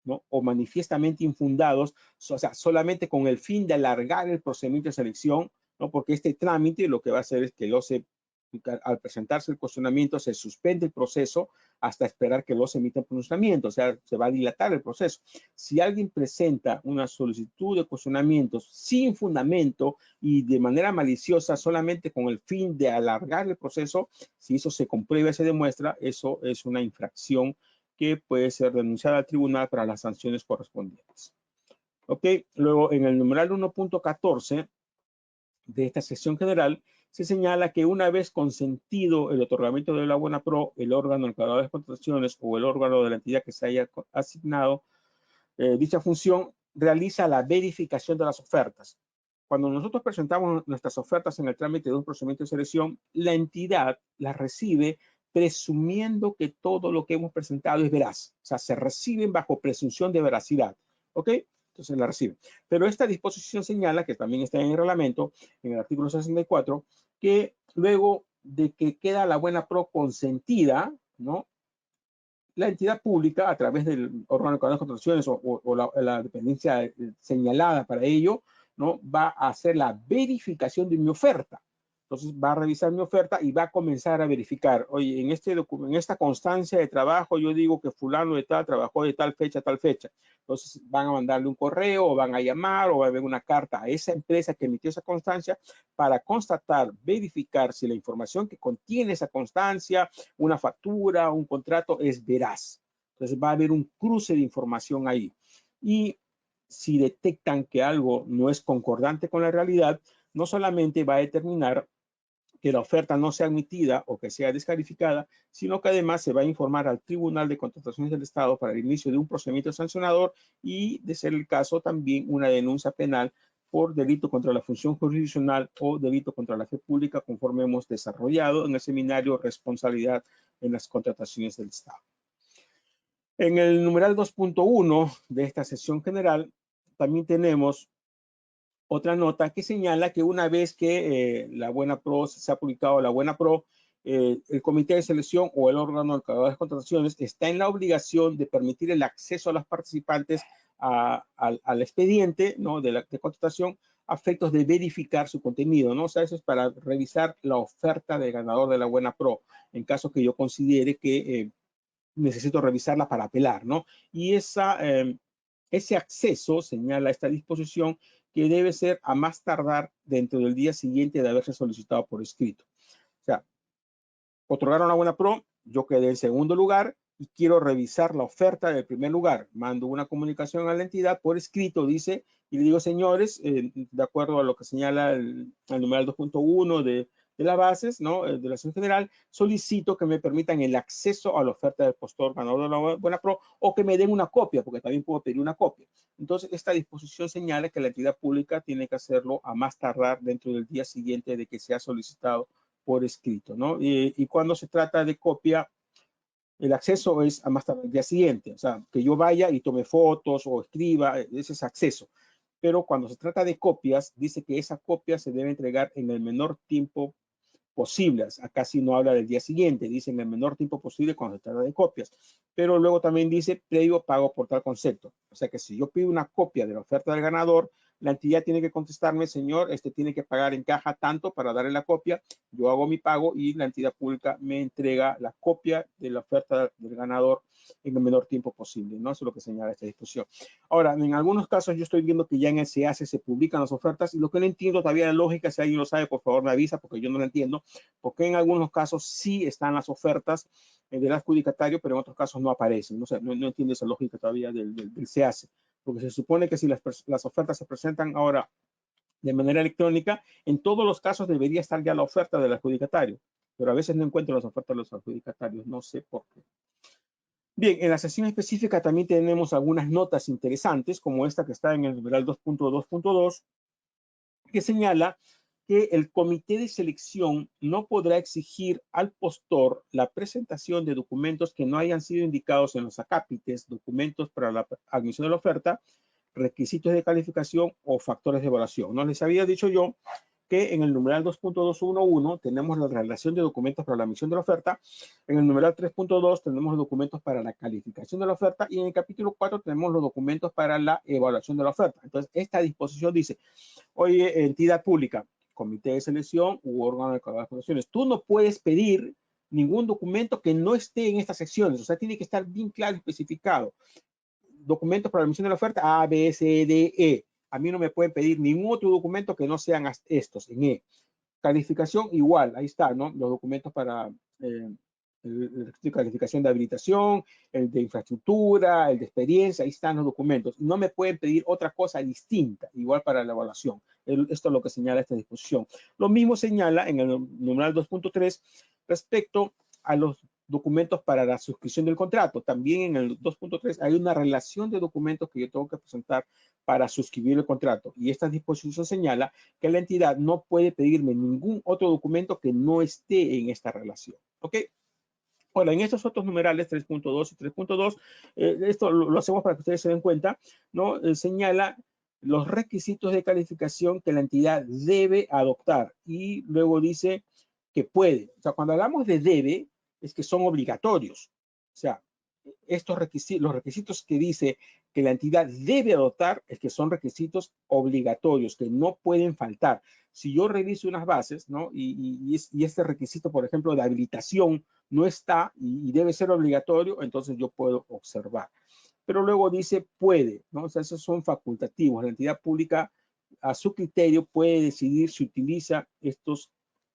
¿no?, o manifiestamente infundados, o sea, solamente con el fin de alargar el procedimiento de selección, ¿no?, porque este trámite lo que va a hacer es que el OCE, al presentarse el cuestionamiento, se suspende el proceso hasta esperar que el OCE emita el pronunciamiento, o sea, se va a dilatar el proceso. Si alguien presenta una solicitud de cuestionamientos sin fundamento y de manera maliciosa, solamente con el fin de alargar el proceso, si eso se comprueba y se demuestra, eso es una infracción que puede ser denunciada al tribunal para las sanciones correspondientes. Ok, luego en el numeral 1.14 de esta sección general se señala que una vez consentido el otorgamiento de la buena pro, el órgano encargado de las contrataciones o el órgano de la entidad que se haya asignado dicha función realiza la verificación de las ofertas. Cuando nosotros presentamos nuestras ofertas en el trámite de un procedimiento de selección, la entidad las recibe presumiendo que todo lo que hemos presentado es veraz. O sea, se reciben bajo presunción de veracidad. ¿Ok? Entonces la reciben. Pero esta disposición señala, que también está en el reglamento, en el artículo 64, que luego de que queda la buena pro consentida, ¿no? La entidad pública, a través del órgano de contrataciones o la dependencia señalada para ello, ¿no? Va a hacer la verificación de mi oferta. Entonces va a revisar mi oferta y va a comenzar a verificar, oye, en esta constancia de trabajo yo digo que fulano de tal trabajó de tal fecha a tal fecha. Entonces van a mandarle un correo o van a llamar o va a haber una carta a esa empresa que emitió esa constancia para constatar, verificar si la información que contiene esa constancia, una factura, un contrato es veraz. Entonces va a haber un cruce de información ahí. Y si detectan que algo no es concordante con la realidad, no solamente va a determinar que la oferta no sea admitida o que sea descalificada, sino que además se va a informar al Tribunal de Contrataciones del Estado para el inicio de un procedimiento sancionador y, de ser el caso, también una denuncia penal por delito contra la función jurisdiccional o delito contra la fe pública, conforme hemos desarrollado en el seminario Responsabilidad en las Contrataciones del Estado. En el numeral 2.1 de esta sesión general, también tenemos otra nota que señala que una vez que la Buena Pro se ha publicado la Buena Pro, el comité de selección o el órgano encargado de contrataciones está en la obligación de permitir el acceso a los participantes al expediente, ¿no? de contratación a efectos de verificar su contenido, ¿no? O sea, eso es para revisar la oferta del ganador de la Buena Pro, en caso que yo considere que necesito revisarla para apelar, ¿no? Y ese acceso, señala esta disposición, que debe ser a más tardar dentro del día siguiente de haberse solicitado por escrito. O sea, otorgaron la Buena Pro, yo quedé en segundo lugar y quiero revisar la oferta del primer lugar. Mando una comunicación a la entidad por escrito, dice, y le digo, señores, de acuerdo a lo que señala el numeral 2.1 de las bases, ¿no? De la acción general, solicito que me permitan el acceso a la oferta del postor ganador de la Buena Pro o que me den una copia, porque también puedo pedir una copia. Entonces, esta disposición señala que la entidad pública tiene que hacerlo a más tardar dentro del día siguiente de que se ha solicitado por escrito, ¿no? Y cuando se trata de copia, el acceso es a más tarde el día siguiente, o sea, que yo vaya y tome fotos o escriba, ese es acceso. Pero cuando se trata de copias, dice que esa copia se debe entregar en el menor tiempo posible. Acá sí no habla del día siguiente, dice en el menor tiempo posible cuando se trata de copias. Pero luego también dice previo pago por tal concepto. O sea que si yo pido una copia de la oferta del ganador, la entidad tiene que contestarme, señor, tiene que pagar en caja tanto para darle la copia, yo hago mi pago y la entidad pública me entrega la copia de la oferta del ganador en el menor tiempo posible, ¿no? Eso es lo que señala esta disposición. Ahora, en algunos casos yo estoy viendo que ya en el SEACE se publican las ofertas y lo que no entiendo todavía la lógica, si alguien lo sabe, por favor me avisa porque yo no lo entiendo, porque en algunos casos sí están las ofertas del adjudicatario, pero en otros casos no aparecen. No sé, no entiendo esa lógica todavía del SEACE, porque se supone que si las ofertas se presentan ahora de manera electrónica, en todos los casos debería estar ya la oferta del adjudicatario, pero a veces no encuentro las ofertas de los adjudicatarios, no sé por qué. Bien, en la sesión específica también tenemos algunas notas interesantes, como esta que está en el numeral 2.2.2, que señala que el comité de selección no podrá exigir al postor la presentación de documentos que no hayan sido indicados en los acápites, documentos para la admisión de la oferta, requisitos de calificación o factores de evaluación. ¿No? Les había dicho yo que en el numeral 2.211 tenemos la relación de documentos para la admisión de la oferta, en el numeral 3.2 tenemos los documentos para la calificación de la oferta y en el capítulo 4 tenemos los documentos para la evaluación de la oferta. Entonces, esta disposición dice, oye, entidad pública, comité de selección u órgano de contrataciones, tú no puedes pedir ningún documento que no esté en estas secciones, o sea, tiene que estar bien claro y especificado. Documentos para la emisión de la oferta, A, B, C, D, E. A mí no me pueden pedir ningún otro documento que no sean estos, en E. Calificación igual, ahí está, ¿no? Los documentos para el de calificación de habilitación, el de infraestructura, el de experiencia, ahí están los documentos. No me pueden pedir otra cosa distinta, igual para la evaluación. Esto es lo que señala esta disposición. Lo mismo señala en el numeral 2.3 respecto a los documentos para la suscripción del contrato. También en el 2.3 hay una relación de documentos que yo tengo que presentar para suscribir el contrato. Y esta disposición señala que la entidad no puede pedirme ningún otro documento que no esté en esta relación. ¿Ok? Ahora, en estos otros numerales 3.2 y 3.2, esto lo hacemos para que ustedes se den cuenta, ¿no? Señala los requisitos de calificación que la entidad debe adoptar y luego dice que puede. O sea, cuando hablamos de debe, es que son obligatorios. O sea, estos requisitos, los requisitos que dice que la entidad debe adoptar es que son requisitos obligatorios, que no pueden faltar. Si yo reviso unas bases, ¿no? Y este requisito, por ejemplo, de habilitación no está y debe ser obligatorio, entonces yo puedo observar. Pero luego dice puede, ¿no? O sea, esos son facultativos. La entidad pública, a su criterio, puede decidir si utiliza estos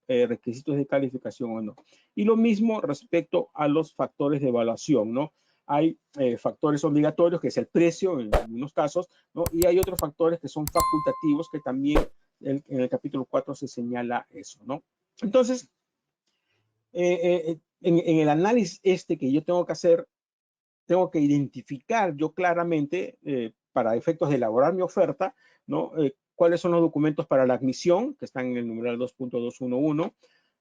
requisitos de calificación o no. Y lo mismo respecto a los factores de evaluación, ¿no? Hay factores obligatorios, que es el precio en algunos casos, ¿no? Y hay otros factores que son facultativos, que también en el capítulo 4 se señala eso, ¿no? Entonces, en el análisis que yo tengo que hacer, tengo que identificar yo claramente, para efectos de elaborar mi oferta, ¿no? Cuáles son los documentos para la admisión, que están en el numeral 2.211,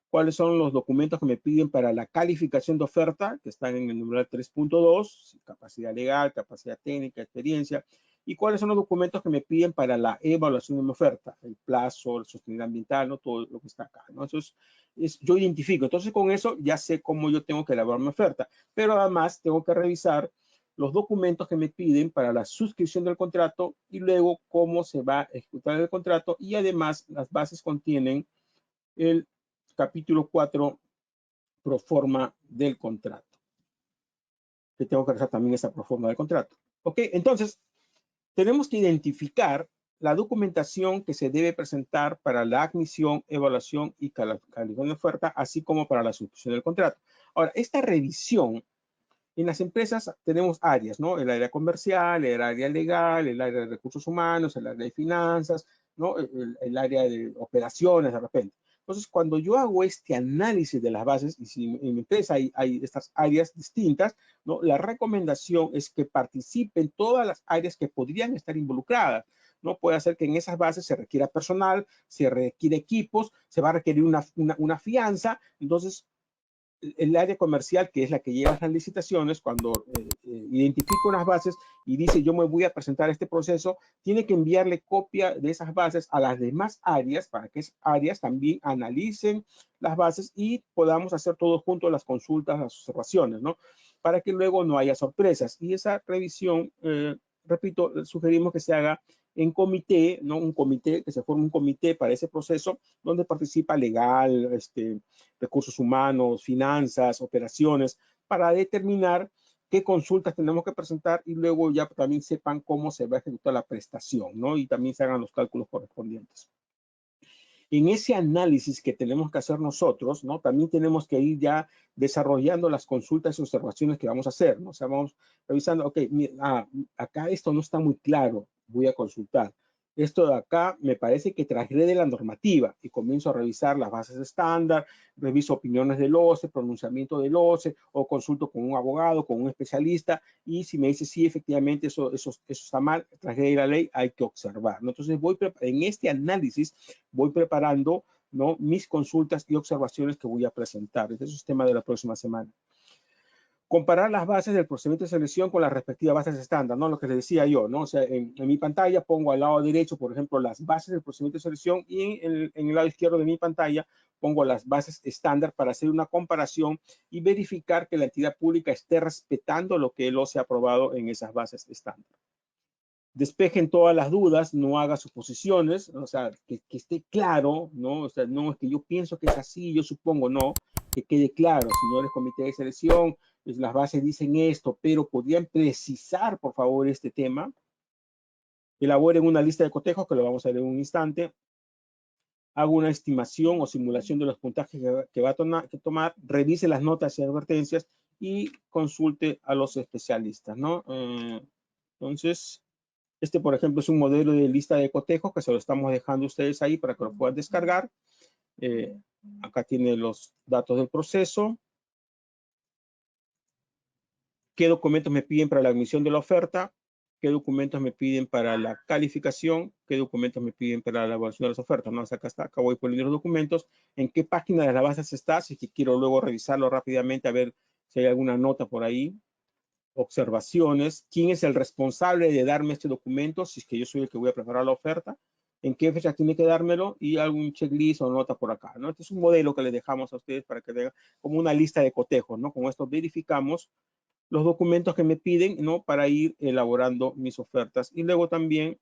cuáles son los documentos que me piden para la calificación de oferta, que están en el numeral 3.2, capacidad legal, capacidad técnica, experiencia, y cuáles son los documentos que me piden para la evaluación de mi oferta, el plazo, la sostenibilidad ambiental, ¿no? Todo lo que está acá, ¿no? Eso yo identifico. Entonces, con eso ya sé cómo yo tengo que elaborar mi oferta, pero además tengo que revisar los documentos que me piden para la suscripción del contrato y luego cómo se va a ejecutar el contrato, y además las bases contienen el capítulo 4, proforma del contrato. Que tengo que realizar también esa proforma del contrato. ¿Ok? Entonces, tenemos que identificar la documentación que se debe presentar para la admisión, evaluación y calificación de oferta, así como para la suscripción del contrato. Ahora, esta revisión, en las empresas tenemos áreas, ¿no? El área comercial, el área legal, el área de recursos humanos, el área de finanzas, ¿no? El área de operaciones de repente. Entonces, cuando yo hago este análisis de las bases, y si en mi empresa hay estas áreas distintas, ¿no? La recomendación es que participen todas las áreas que podrían estar involucradas. ¿No? Puede ser que en esas bases se requiera personal, se requiere equipos, se va a requerir una fianza. Entonces, el área comercial, que es la que lleva las licitaciones, cuando identifica unas bases y dice yo me voy a presentar este proceso, tiene que enviarle copia de esas bases a las demás áreas para que esas áreas también analicen las bases y podamos hacer todos juntos las consultas, las observaciones, ¿no? Para que luego no haya sorpresas. Y esa revisión, repito, sugerimos que se haga en comité, ¿no? Un comité, que se forme un comité para ese proceso donde participa legal, recursos humanos, finanzas, operaciones, para determinar qué consultas tenemos que presentar y luego ya también sepan cómo se va a ejecutar la prestación, ¿no? Y también se hagan los cálculos correspondientes. En ese análisis que tenemos que hacer nosotros, ¿no? También tenemos que ir ya desarrollando las consultas y observaciones que vamos a hacer, ¿no? O sea, vamos revisando, ok, acá esto no está muy claro, voy a consultar. Esto de acá me parece que transgrede la normativa y comienzo a revisar las bases estándar, reviso opiniones del OCE, pronunciamiento del OCE o consulto con un abogado, con un especialista y si me dice sí, efectivamente eso está mal, transgrede la ley, hay que observar, ¿no? Entonces en este análisis voy preparando, ¿no? Mis consultas y observaciones que voy a presentar. Ese es el tema de la próxima semana. Comparar las bases del procedimiento de selección con las respectivas bases estándar, ¿no? Lo que les decía yo, ¿no? O sea, en mi pantalla pongo al lado derecho, por ejemplo, las bases del procedimiento de selección y en el lado izquierdo de mi pantalla pongo las bases estándar para hacer una comparación y verificar que la entidad pública esté respetando lo que el OCE ha aprobado en esas bases estándar. Despejen todas las dudas, no haga suposiciones, o sea, que esté claro, ¿no? O sea, no es que yo pienso que es así, yo supongo, no, que quede claro, señores comité de selección, pues las bases dicen esto, pero podrían precisar, por favor, este tema. Elaboren una lista de cotejos, que lo vamos a ver en un instante. Hago una estimación o simulación de los puntajes que va a tomar, revise las notas y advertencias y consulte a los especialistas, ¿no? Entonces, por ejemplo, es un modelo de lista de cotejos que se lo estamos dejando a ustedes ahí para que lo puedan descargar. Acá tiene los datos del proceso. ¿Qué documentos me piden para la admisión de la oferta? ¿Qué documentos me piden para la calificación? ¿Qué documentos me piden para la evaluación de las ofertas? ¿No? Acá voy poniendo los documentos. ¿En qué página de la base está? Si quiero luego revisarlo rápidamente a ver si hay alguna nota por ahí, observaciones, quién es el responsable de darme este documento, si es que yo soy el que voy a preparar la oferta, en qué fecha tiene que dármelo y algún checklist o nota por acá, ¿no? Este es un modelo que les dejamos a ustedes para que vean como una lista de cotejos, ¿no? Con esto verificamos los documentos que me piden, ¿no? Para ir elaborando mis ofertas. Y luego también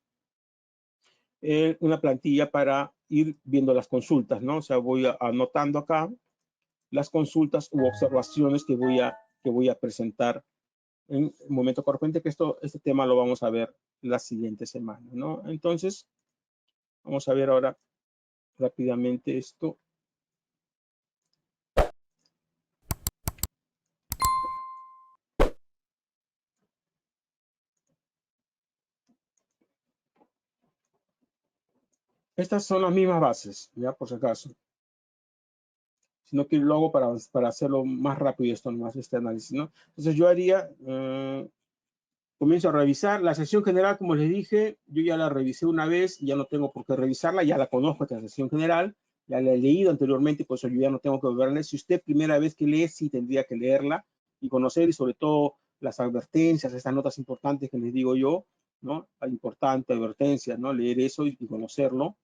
una plantilla para ir viendo las consultas, ¿no? O sea, voy anotando acá las consultas u observaciones que voy a presentar en el momento correspondiente, que este tema lo vamos a ver la siguiente semana, ¿no? Entonces, vamos a ver ahora rápidamente esto. Estas son las mismas bases, ya por si acaso. Sino que lo hago para hacerlo más rápido esto nomás, este análisis, ¿no? Entonces yo haría, comienzo a revisar. La sesión general, como les dije, yo ya la revisé una vez, ya no tengo por qué revisarla, ya la conozco esta sesión general, ya la he leído anteriormente, por eso yo ya no tengo que volver a leer. Si usted primera vez que lee, sí tendría que leerla y conocer, y sobre todo las advertencias, estas notas importantes que les digo yo, ¿no? Importante advertencia, ¿no? Leer eso y conocerlo.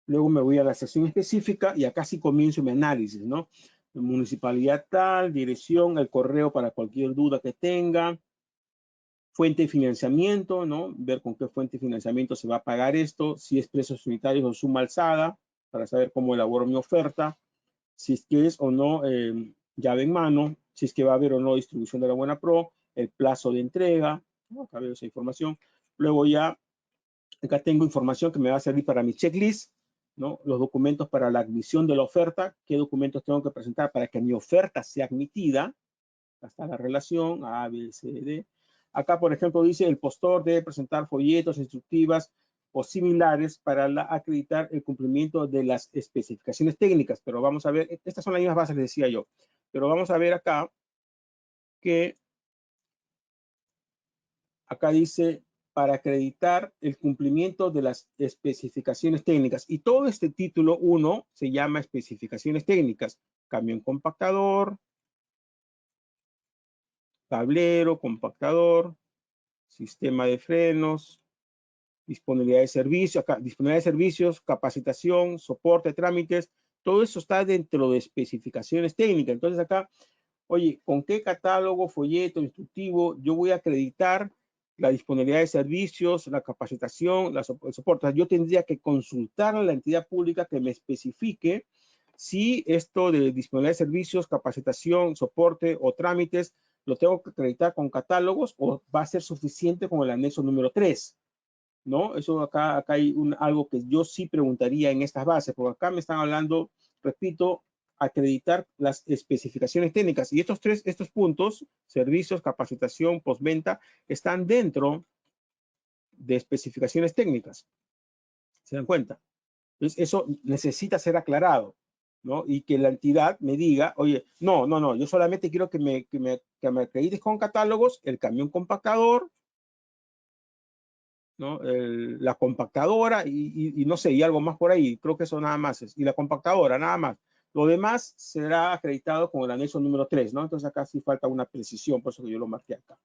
Luego me voy a la sección específica y acá sí comienzo mi análisis, ¿no? Municipalidad tal, dirección, el correo para cualquier duda que tenga, fuente de financiamiento, ¿no? Ver con qué fuente de financiamiento se va a pagar esto, si es precios unitarios o suma alzada, para saber cómo elaboro mi oferta, si es que es o no llave en mano, si es que va a haber o no distribución de la buena pro, el plazo de entrega, ¿no? Acá veo esa información. Luego ya, acá tengo información que me va a servir para mi checklist, ¿no? Los documentos para la admisión de la oferta, qué documentos tengo que presentar para que mi oferta sea admitida, hasta la relación A, B, C, D. Acá, por ejemplo, dice el postor debe presentar folletos, instructivas o similares para acreditar el cumplimiento de las especificaciones técnicas. Pero vamos a ver, estas son las mismas bases, les decía yo. Pero vamos a ver acá que acá dice para acreditar el cumplimiento de las especificaciones técnicas. Y todo este título 1 se llama especificaciones técnicas. Camión compactador, tablero, compactador, sistema de frenos, disponibilidad de servicios, disponibilidad de servicios, capacitación, soporte, trámites, todo eso está dentro de especificaciones técnicas. Entonces acá, oye, ¿con qué catálogo, folleto, instructivo yo voy a acreditar la disponibilidad de servicios, la capacitación, el soporte? O sea, yo tendría que consultar a la entidad pública que me especifique si esto de disponibilidad de servicios, capacitación, soporte o trámites lo tengo que acreditar con catálogos o va a ser suficiente con el anexo número 3. ¿No? Eso acá hay algo que yo sí preguntaría en estas bases, porque acá me están hablando, repito, acreditar las especificaciones técnicas. Y estos puntos, servicios, capacitación, postventa, están dentro de especificaciones técnicas. ¿Se dan cuenta? Entonces, eso necesita ser aclarado, ¿no? Y que la entidad me diga, oye, no, yo solamente quiero que me acredites con catálogos el camión compactador, ¿no? La compactadora y no sé, y algo más por ahí. Creo que eso nada más es. Y la compactadora, nada más. Lo demás será acreditado con el anexo número 3, ¿no? Entonces acá sí falta una precisión, por eso que yo lo marqué acá.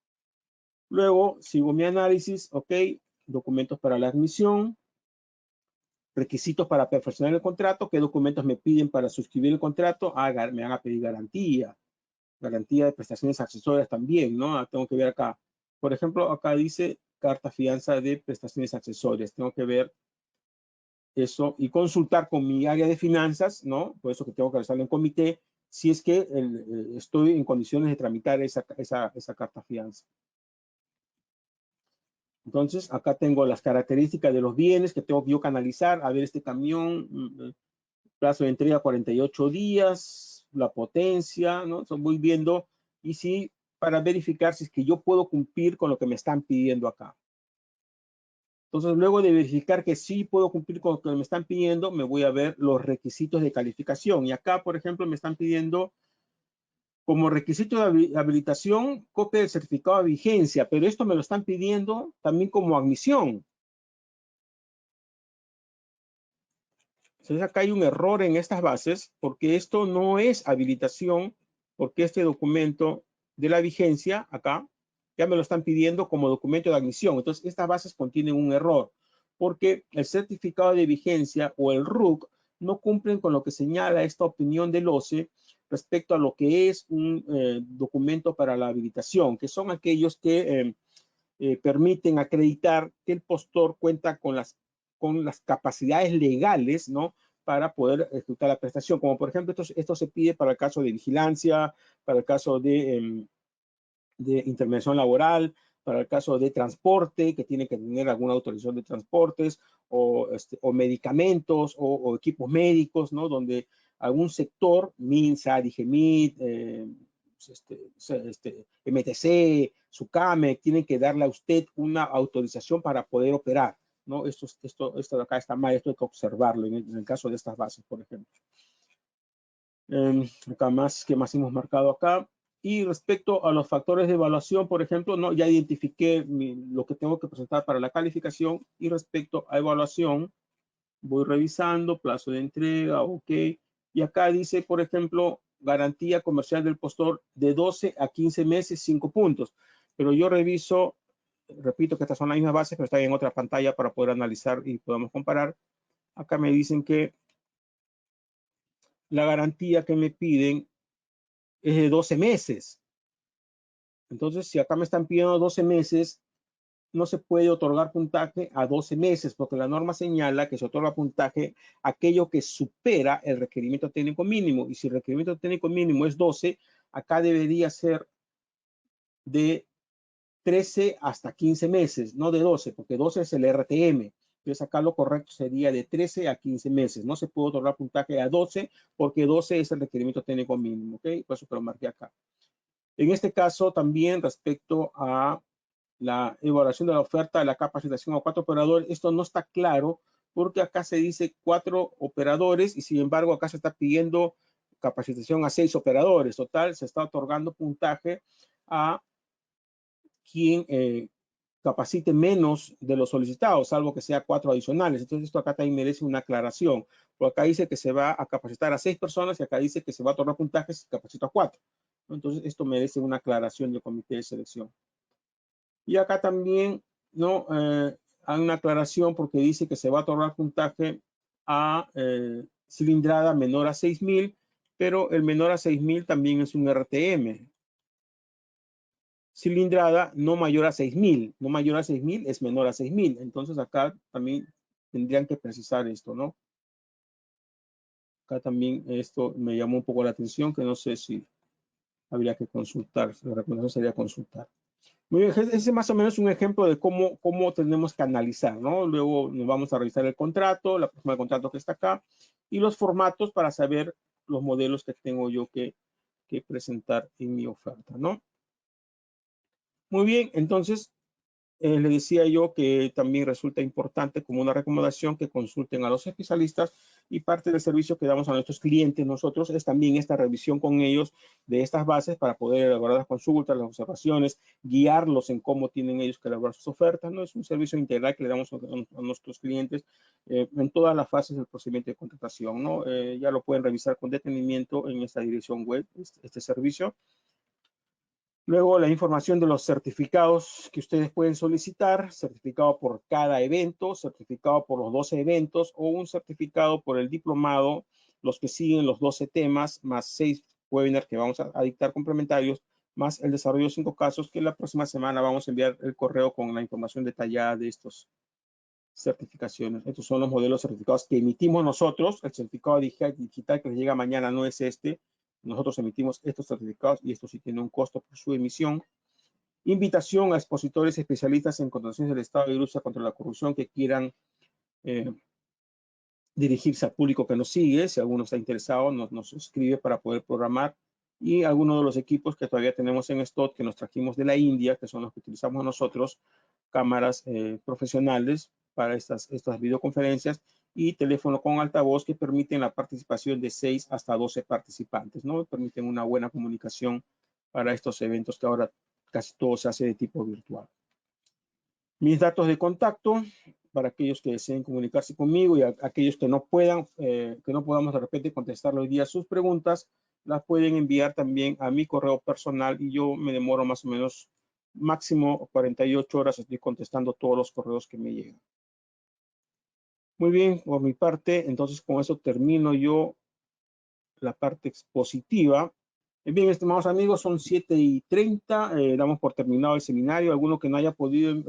Luego sigo mi análisis, ok, documentos para la admisión, requisitos para perfeccionar el contrato, qué documentos me piden para suscribir el contrato, me van a pedir garantía de prestaciones accesorias también, ¿no? Tengo que ver acá. Por ejemplo, acá dice carta fianza de prestaciones accesorias. Tengo que ver eso y consultar con mi área de finanzas, ¿no? Por eso que tengo que realizarlo en comité, si es que estoy en condiciones de tramitar esa carta fianza. Entonces, acá tengo las características de los bienes que tengo que yo canalizar. A ver, este camión, plazo de entrega 48 días, la potencia, ¿no? Voy viendo y sí, para verificar si es que yo puedo cumplir con lo que me están pidiendo acá. Entonces, luego de verificar que sí puedo cumplir con lo que me están pidiendo, me voy a ver los requisitos de calificación. Y acá, por ejemplo, me están pidiendo como requisito de habilitación copia del certificado de vigencia, pero esto me lo están pidiendo también como admisión. Entonces acá hay un error en estas bases porque esto no es habilitación, porque este documento de la vigencia, acá, ya me lo están pidiendo como documento de admisión. Entonces estas bases contienen un error porque el certificado de vigencia o el RUC no cumplen con lo que señala esta opinión del OCE respecto a lo que es un documento para la habilitación, que son aquellos que permiten acreditar que el postor cuenta con las capacidades legales, ¿no? Para poder ejecutar la prestación. Como por ejemplo, esto se pide para el caso de vigilancia, para el caso de intervención laboral, para el caso de transporte, que tiene que tener alguna autorización de transportes, o medicamentos, o equipos médicos, ¿no? Donde algún sector, MINSA, DIGEMIT, MTC, SUCAMEC, tienen que darle a usted una autorización para poder operar, ¿no? Esto de acá está mal, esto hay que observarlo en el caso de estas bases, por ejemplo. Acá más, ¿qué más hemos marcado acá? Y respecto a los factores de evaluación, por ejemplo, ¿no? Ya identifiqué lo que tengo que presentar para la calificación, y respecto a evaluación, voy revisando, plazo de entrega, ok. Y acá dice, por ejemplo, garantía comercial del postor de 12 a 15 meses, 5 puntos. Pero yo reviso, repito que estas son las mismas bases, pero están en otra pantalla para poder analizar y podamos comparar. Acá me dicen que la garantía que me piden es de 12 meses. Entonces, si acá me están pidiendo 12 meses, no se puede otorgar puntaje a 12 meses, porque la norma señala que se otorga puntaje a aquello que supera el requerimiento técnico mínimo. Y si el requerimiento técnico mínimo es 12, acá debería ser de 13 hasta 15 meses, no de 12, porque 12 es el RTM. Entonces acá lo correcto sería de 13 a 15 meses. No se puede otorgar puntaje a 12 porque 12 es el requerimiento técnico mínimo, ¿ok? Por eso te lo marqué acá. En este caso también respecto a la evaluación de la oferta de la capacitación a 4 operadores, esto no está claro porque acá se dice 4 operadores y sin embargo acá se está pidiendo capacitación a 6 operadores. Total, se está otorgando puntaje a quien capacite menos de los solicitados, salvo que sea 4 adicionales. Entonces esto acá también merece una aclaración. Por acá dice que se va a capacitar a 6 personas y acá dice que se va a otorgar puntaje si capacita a 4. Entonces esto merece una aclaración del comité de selección. Y acá también, ¿no? Hay una aclaración porque dice que se va a otorgar puntaje a cilindrada menor a 6.000, pero el menor a 6.000 también es un RTM. Cilindrada no mayor a 6.000, no mayor a 6.000 es menor a 6.000. Entonces acá también tendrían que precisar esto, ¿no? Acá también esto me llamó un poco la atención, que no sé si habría que consultar, la recomendación sería consultar. Muy bien, ese es más o menos un ejemplo de cómo tenemos que analizar, ¿no? Luego nos vamos a revisar el contrato, la próxima del contrato que está acá, y los formatos para saber los modelos que tengo yo que presentar en mi oferta, ¿no? Muy bien, entonces, le decía yo que también resulta importante como una recomendación que consulten a los especialistas, y parte del servicio que damos a nuestros clientes nosotros es también esta revisión con ellos de estas bases para poder elaborar las consultas, las observaciones, guiarlos en cómo tienen ellos que elaborar sus ofertas, ¿no? Es un servicio integral que le damos a nuestros clientes en todas las fases del procedimiento de contratación, ¿no? Ya lo pueden revisar con detenimiento en esta dirección web, este servicio. Luego la información de los certificados que ustedes pueden solicitar, certificado por cada evento, certificado por los 12 eventos o un certificado por el diplomado, los que siguen los 12 temas, más 6 webinars que vamos a dictar complementarios, más el desarrollo de 5 casos que la próxima semana vamos a enviar el correo con la información detallada de estos certificaciones. Estos son los modelos certificados que emitimos nosotros. El certificado digital que les llega mañana no es este. Nosotros emitimos estos certificados y esto sí tiene un costo por su emisión. Invitación a expositores especialistas en contrataciones del Estado y lucha contra la corrupción que quieran dirigirse al público que nos sigue. Si alguno está interesado, nos escribe para poder programar. Y algunos de los equipos que todavía tenemos en stock, que nos trajimos de la India, que son los que utilizamos nosotros, cámaras profesionales para estas videoconferencias, y teléfono con altavoz que permiten la participación de 6 hasta 12 participantes, ¿no? Permiten una buena comunicación para estos eventos que ahora casi todo se hace de tipo virtual. Mis datos de contacto para aquellos que deseen comunicarse conmigo y aquellos que no puedan, que no podamos de repente contestar hoy día sus preguntas, las pueden enviar también a mi correo personal y yo me demoro más o menos máximo 48 horas, estoy contestando todos los correos que me llegan. Muy bien, por mi parte, entonces con eso termino yo la parte expositiva. Bien, estimados amigos, son 7:30, damos por terminado el seminario. Alguno que no haya podido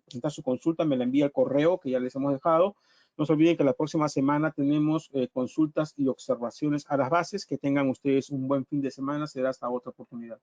presentar su consulta me la envía al correo que ya les hemos dejado. No se olviden que la próxima semana tenemos consultas y observaciones a las bases. Que tengan ustedes un buen fin de semana. Será hasta otra oportunidad.